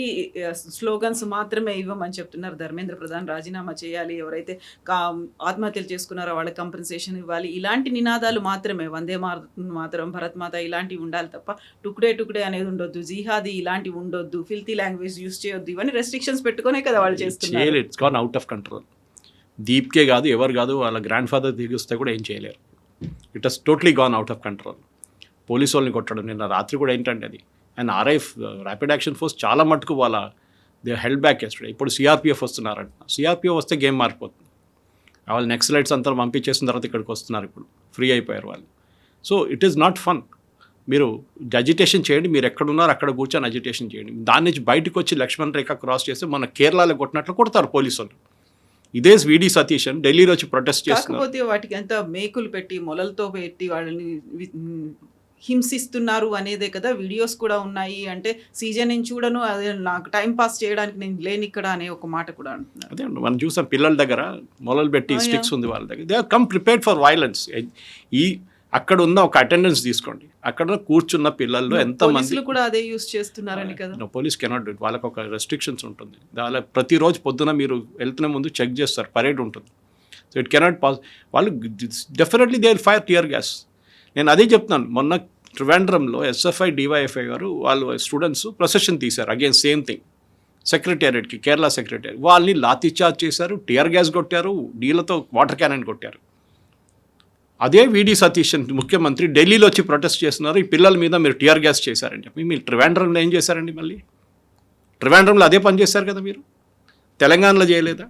S2: స్లోగన్స్ మాత్రమే ఇవ్వమని చెప్తున్నారు ధర్మేంద్ర ప్రధాన్. రాజీనామా చేయాలి, ఎవరైతే ఆత్మహత్యలు చేసుకున్నారో వాళ్ళకి కంపెన్సేషన్ ఇవ్వాలి, ఇలాంటి నినాదాలు మాత్రమే. వందే మాతరం, భరత్ మాత ఇలాంటివి ఉండాలి తప్ప టుకుడే అనేది ఉండొద్దు, జిహాదీ ఇలాంటివి ఉండొద్దు, ఫిల్తీ లాంగ్వేజ్ యూజ్ చేయొద్దు, ఇవన్నీ రెస్ట్రిక్షన్స్ పెట్టుకునే కదా వాళ్ళు చేస్తున్నారు.
S3: It's gone out of control. Deepke కాదు, ఎవరు కాదు, వాళ్ళ గ్రాండ్ ఫాదర్ తిరిగిస్తే కూడా ఏం చేయలేరు. It has totally gone out of control. Police వాళ్ళని కొట్టడం నిన్న రాత్రి కూడా ఏంటంటే అది. And RIF rapid action force చాలా మటుకు వాళ్ళ దే హెల్డ్ బ్యాక్ ఎస్టర్డే. ఇప్పుడు CRPF వస్తున్నారంట. CRPF వస్తే గేమ్ మారిపోతుంది. వాళ్ళు నెక్సలైట్స్ అంతా పంపించేసిన తర్వాత ఇక్కడికి వస్తున్నారు, ఇప్పుడు ఫ్రీ అయిపోయారు వాళ్ళు. So it is not fun. మీరు అజిటేషన్ చేయండి, మీరు ఎక్కడున్నారో అక్కడ కూర్చొని అజిటేషన్ చేయండి. దాని నుంచి బయటకు వచ్చి లక్ష్మణ్ రేఖ క్రాస్ చేస్తే మన కేరళలో కొట్టినట్లు కొడతారు పోలీసులు. ఇదే VD సతీష్ అని ఢిల్లీలో వచ్చి ప్రొటెస్ట్ చేస్తున్నారు.
S2: కాకపోతే వాటికి ఎంత మేకులు పెట్టి మొలలతో పెట్టి వాళ్ళని హింసిస్తున్నారు అనేదే కదా. వీడియోస్ కూడా ఉన్నాయి. అంటే సీజన్ నేను చూడను, అదే నాకు టైం పాస్ చేయడానికి నేను లేని ఇక్కడ అనే ఒక మాట కూడా అంటున్నారు.
S3: అదే మనం చూసాం పిల్లల దగ్గర మొలలు పెట్టి స్టిక్స్ ఉంది వాళ్ళ దగ్గర. They are come prepared for violence. ఈ అక్కడ ఉన్న ఒక అటెండెన్స్ తీసుకోండి, అక్కడ కూర్చున్న పిల్లల్లో ఎంతమంది
S2: కూడా అదే యూస్ చేస్తున్నారని కదా.
S3: Police cannot do it. వాళ్ళకి ఒక రెస్ట్రిక్షన్స్ ఉంటుంది. వాళ్ళ ప్రతిరోజు పొద్దున మీరు వెళ్తున్న ముందు చెక్ చేస్తారు, పరేడ్ ఉంటుంది. So it cannot pass. వాళ్ళు definitely they will fire tear gas. నేను అదే చెప్తున్నాను. మొన్న ట్రివాండ్రంలో SFI DYFI గారు వాళ్ళు స్టూడెంట్స్ ప్రొసెషన్ తీశారు అగైన్ సేమ్ థింగ్ సెక్రటేరియట్కి, కేరళ సెక్రటేరియట్. వాళ్ళని లాఠీ చార్జ్ చేశారు, టియర్ గ్యాస్ కొట్టారు, నీళ్ళతో వాటర్ క్యానన్ కొట్టారు. అదే VD సతీష్ ముఖ్యమంత్రి ఢిల్లీలో వచ్చి ప్రొటెస్ట్ చేస్తున్నారు, ఈ పిల్లల మీద మీరు టియర్ గ్యాస్ చేశారని చెప్పి. మీరు ట్రివాండ్రంలో ఏం చేశారండి? మళ్ళీ ట్రివాండ్రంలో అదే పని చేశారు కదా మీరు. తెలంగాణలో చేయలేదా?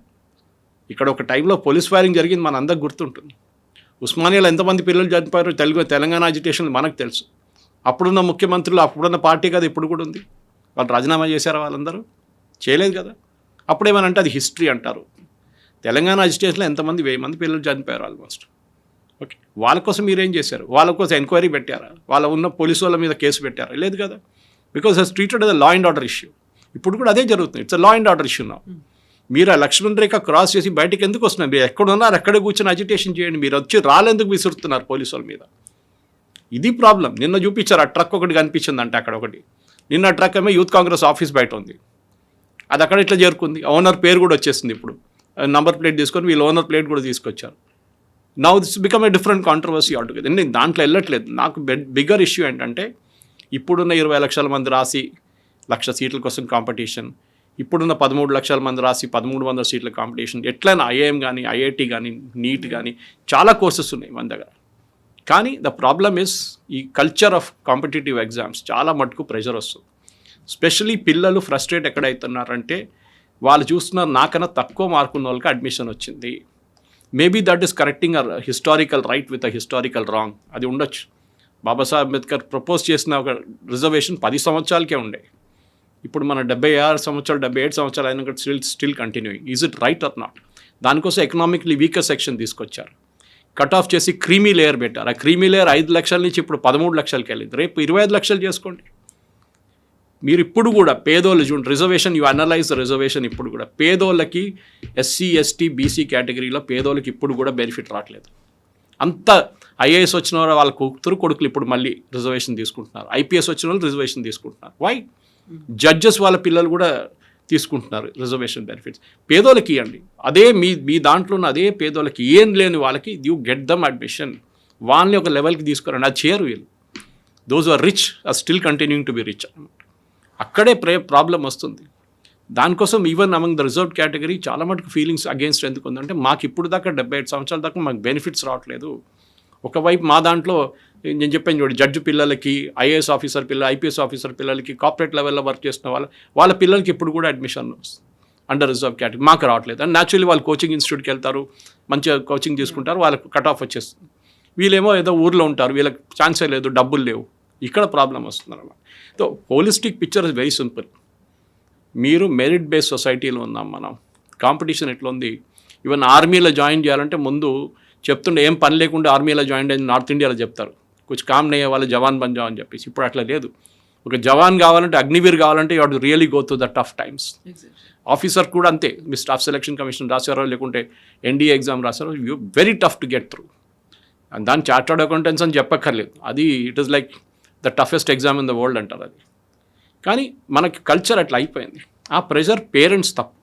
S3: ఇక్కడ ఒక టైంలో పోలీస్ ఫైరింగ్ జరిగింది, మన అందరికి గుర్తుంటుంది. ఉస్మానియాలో ఎంతమంది పిల్లలు చనిపోయారో తెలంగాణ అజిటేషన్ మనకు తెలుసు. అప్పుడున్న ముఖ్యమంత్రులు అప్పుడున్న పార్టీ కదా ఇప్పుడు కూడా ఉంది. వాళ్ళు రాజీనామా చేశారా? వాళ్ళందరూ చేయలేదు కదా. అప్పుడేమనంటే అది హిస్టరీ అంటారు. తెలంగాణ అజిటేషన్లో ఎంతమంది 1000 మంది పిల్లలు చనిపోయారు ఆల్మోస్ట్. ఓకే, వాళ్ళ కోసం మీరేం చేశారు? వాళ్ళ కోసం ఎంక్వైరీ పెట్టారా? వాళ్ళ ఉన్న పోలీసు వాళ్ళ మీద కేసు పెట్టారా? లేదు కదా. Because has treated as a law and order issue. ఇప్పుడు కూడా అదే జరుగుతుంది. It's law and order issue నా. మీరు ఆ లక్ష్మణ్ రేఖ క్రాస్ చేసి బయటకు ఎందుకు వస్తున్నారు? మీరు ఎక్కడున్నారు అక్కడే కూర్చొని అజిటేషన్ చేయండి. మీరు వచ్చి రాళ్ళెందుకు విసురుతున్నారు పోలీసు వాళ్ళ మీద? ఇది ప్రాబ్లం. నిన్న చూపించారు ఆ ట్రక్ ఒకటి కనిపించింది అంటే అక్కడ ఒకటి. నిన్న ట్రక్ ఏమో యూత్ కాంగ్రెస్ ఆఫీస్ బయట ఉంది. అది అక్కడ ఇట్లా చేరుకుంది. ఓనర్ పేరు కూడా వచ్చేసింది. ఇప్పుడు నంబర్ ప్లేట్ తీసుకొని వీళ్ళు ఓనర్ ప్లేట్ కూడా తీసుకొచ్చారు. Now this become a different controversy altogether. నేను దాంట్లో వెళ్ళట్లేదు. నాకు బిగ్గర్ ఇష్యూ ఏంటంటే ఇప్పుడున్న 20 లక్షల మంది రాసి 1,00,000 సీట్ల కోసం కాంపిటీషన్, ఇప్పుడున్న 13 లక్షల మంది రాసి 1,300 సీట్ల కాంపిటీషన్. ఎట్లయినా ఐఐఎం కానీ ఐఐటి కానీ నీట్ కానీ చాలా కోర్సెస్ ఉన్నాయి మన దగ్గర. కానీ ద ప్రాబ్లమ్ ఇస్ ఈ కల్చర్ ఆఫ్ కాంపిటేటివ్ ఎగ్జామ్స్ చాలా మటుకు ప్రెషర్ వస్తుంది. స్పెషలీ పిల్లలు ఫ్రస్ట్రేట్ ఎక్కడవుతున్నారంటే వాళ్ళు చూస్తున్నారు నాకన్నా తక్కువ మార్కున్న వాళ్ళకి అడ్మిషన్ వచ్చింది. Maybe that is correcting a historical right with a historical wrong. అది ఉండొచ్చు. బాబాసాహెబ్ అంబేద్కర్ ప్రపోజ్ చేసిన ఒక రిజర్వేషన్ 10 సంవత్సరాలకే ఉండే. ఇప్పుడు మన 76 సంవత్సరాలు 77 సంవత్సరాలు అయినా still continuing. Is it right are not? దానికోసం ఎకనామిక్లీ వీకర్ సెక్షన్ తీసుకొచ్చారు. కట్ ఆఫ్ చేసి క్రీమీ లేయర్ పెట్టారు. ఆ క్రీమీ లేయర్ 5 లక్షల నుంచి ఇప్పుడు 13 లక్షలకి వెళ్ళింది. రేపు 25 లక్షలు చేసుకోండి. మీరు ఇప్పుడు కూడా పేదోళ్ళు చూడండి, reservation you analyse the reservation. ఇప్పుడు కూడా పేదోళ్ళకి ఎస్సీ ఎస్టీ బీసీ కేటగిరీలో పేదోళ్ళకి ఇప్పుడు కూడా బెనిఫిట్ రావట్లేదు. అంత ఐఏఎస్ వచ్చిన వాళ్ళ కూతురు కొడుకులు ఇప్పుడు మళ్ళీ రిజర్వేషన్ తీసుకుంటున్నారు. ఐపీఎస్ వచ్చిన వాళ్ళు రిజర్వేషన్ తీసుకుంటున్నారు. వై? జడ్జెస్ వాళ్ళ పిల్లలు కూడా తీసుకుంటున్నారు రిజర్వేషన్ బెనిఫిట్స్. పేదోళ్ళకి ఇవ్వండి. అదే మీ దాంట్లో ఉన్న అదే పేదోళ్ళకి ఏం లేని వాళ్ళకి యూ గెట్ దమ్ అడ్మిషన్. వాళ్ళని ఒక లెవెల్కి తీసుకురండి. అది చేయరు వీళ్ళు. Those are rich are still continuing to be rich. అక్కడే ప్రాబ్లం వస్తుంది. దానికోసం even among the reserve category చాలా మటుకు ఫీలింగ్స్ అగేన్స్ట్ ఎందుకు ఉందంటే మాకు ఇప్పుడు దాకా 75 సంవత్సరాల దాకా మాకు బెనిఫిట్స్ రావట్లేదు. ఒకవైపు మా దాంట్లో నేను చెప్పాను చూడండి, జడ్జి పిల్లలకి, ఐఏఎస్ ఆఫీసర్ పిల్లలు, ఐపీఎస్ ఆఫీసర్ పిల్లలకి, కార్పొరేట్ లెవెల్లో వర్క్ చేస్తున్న వాళ్ళ పిల్లలకి ఇప్పుడు కూడా అడ్మిషన్ అండర్ రిజర్వ్ కేటగిరీ మాకు రావట్లేదు. అండ్ న్యాచురల్లీ వాళ్ళు కోచింగ్ ఇన్స్టిట్యూట్కి వెళ్తారు, మంచిగా కోచింగ్ తీసుకుంటారు, వాళ్ళకి కట్ ఆఫ్ వచ్చేస్తుంది. వీళ్ళేమో ఏదో ఊర్లో ఉంటారు, వీళ్ళకి ఛాన్సే లేదు, డబ్బులు లేవు. ఇక్కడ ప్రాబ్లం వస్తుంది అన్నమాట. So holistic picture is very simple. మీరు మెరిట్ బేస్ సొసైటీలో ఉన్నాం మనం. కాంపిటీషన్ ఎట్లా ఉంది? ఈవెన్ ఆర్మీలో జాయిన్ చేయాలంటే ముందు చెప్తుండే ఏం పని లేకుండా ఆర్మీలో జాయిన్ అయ్యి నార్త్ ఇండియాలో చెప్తారు కొంచెం కామ్ నయ్యే వాళ్ళు జవాన్ బన్ జావ్ అని చెప్పేసి. ఇప్పుడు అట్లా లేదు. ఒక జవాన్ కావాలంటే, అగ్నివీర్ కావాలంటే you have to really go through the tough times. Officer కూడా అంతే. మీ స్టాఫ్ సెలక్షన్ కమిషన్ రాశారో లేకుంటే ఎన్డీఏ ఎగ్జామ్ రాశారో, you very tough to get through. And దాని చార్టర్డ్ అకౌంటెంట్స్ అని చెప్పక్కర్లేదు. అది it is like the toughest exam in the world అంటారు అది. కానీ మనకి కల్చర్ అట్లా అయిపోయింది. ఆ ప్రెషర్ పేరెంట్స్ తప్పు.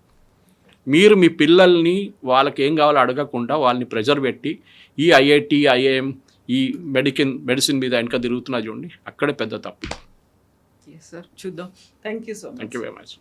S3: మీరు మీ పిల్లల్ని వాళ్ళకి ఏం కావాలో అడగకుండా వాళ్ళని ప్రెషర్ పెట్టి ఈ ఐఐటి ఐఐఎం ఈ మెడిసిన్ మీద వెనక తిరుగుతున్నా చూడండి, అక్కడే పెద్ద తప్పు.
S2: సార్ చూద్దాం. Thank you so much.
S3: Thank you very much.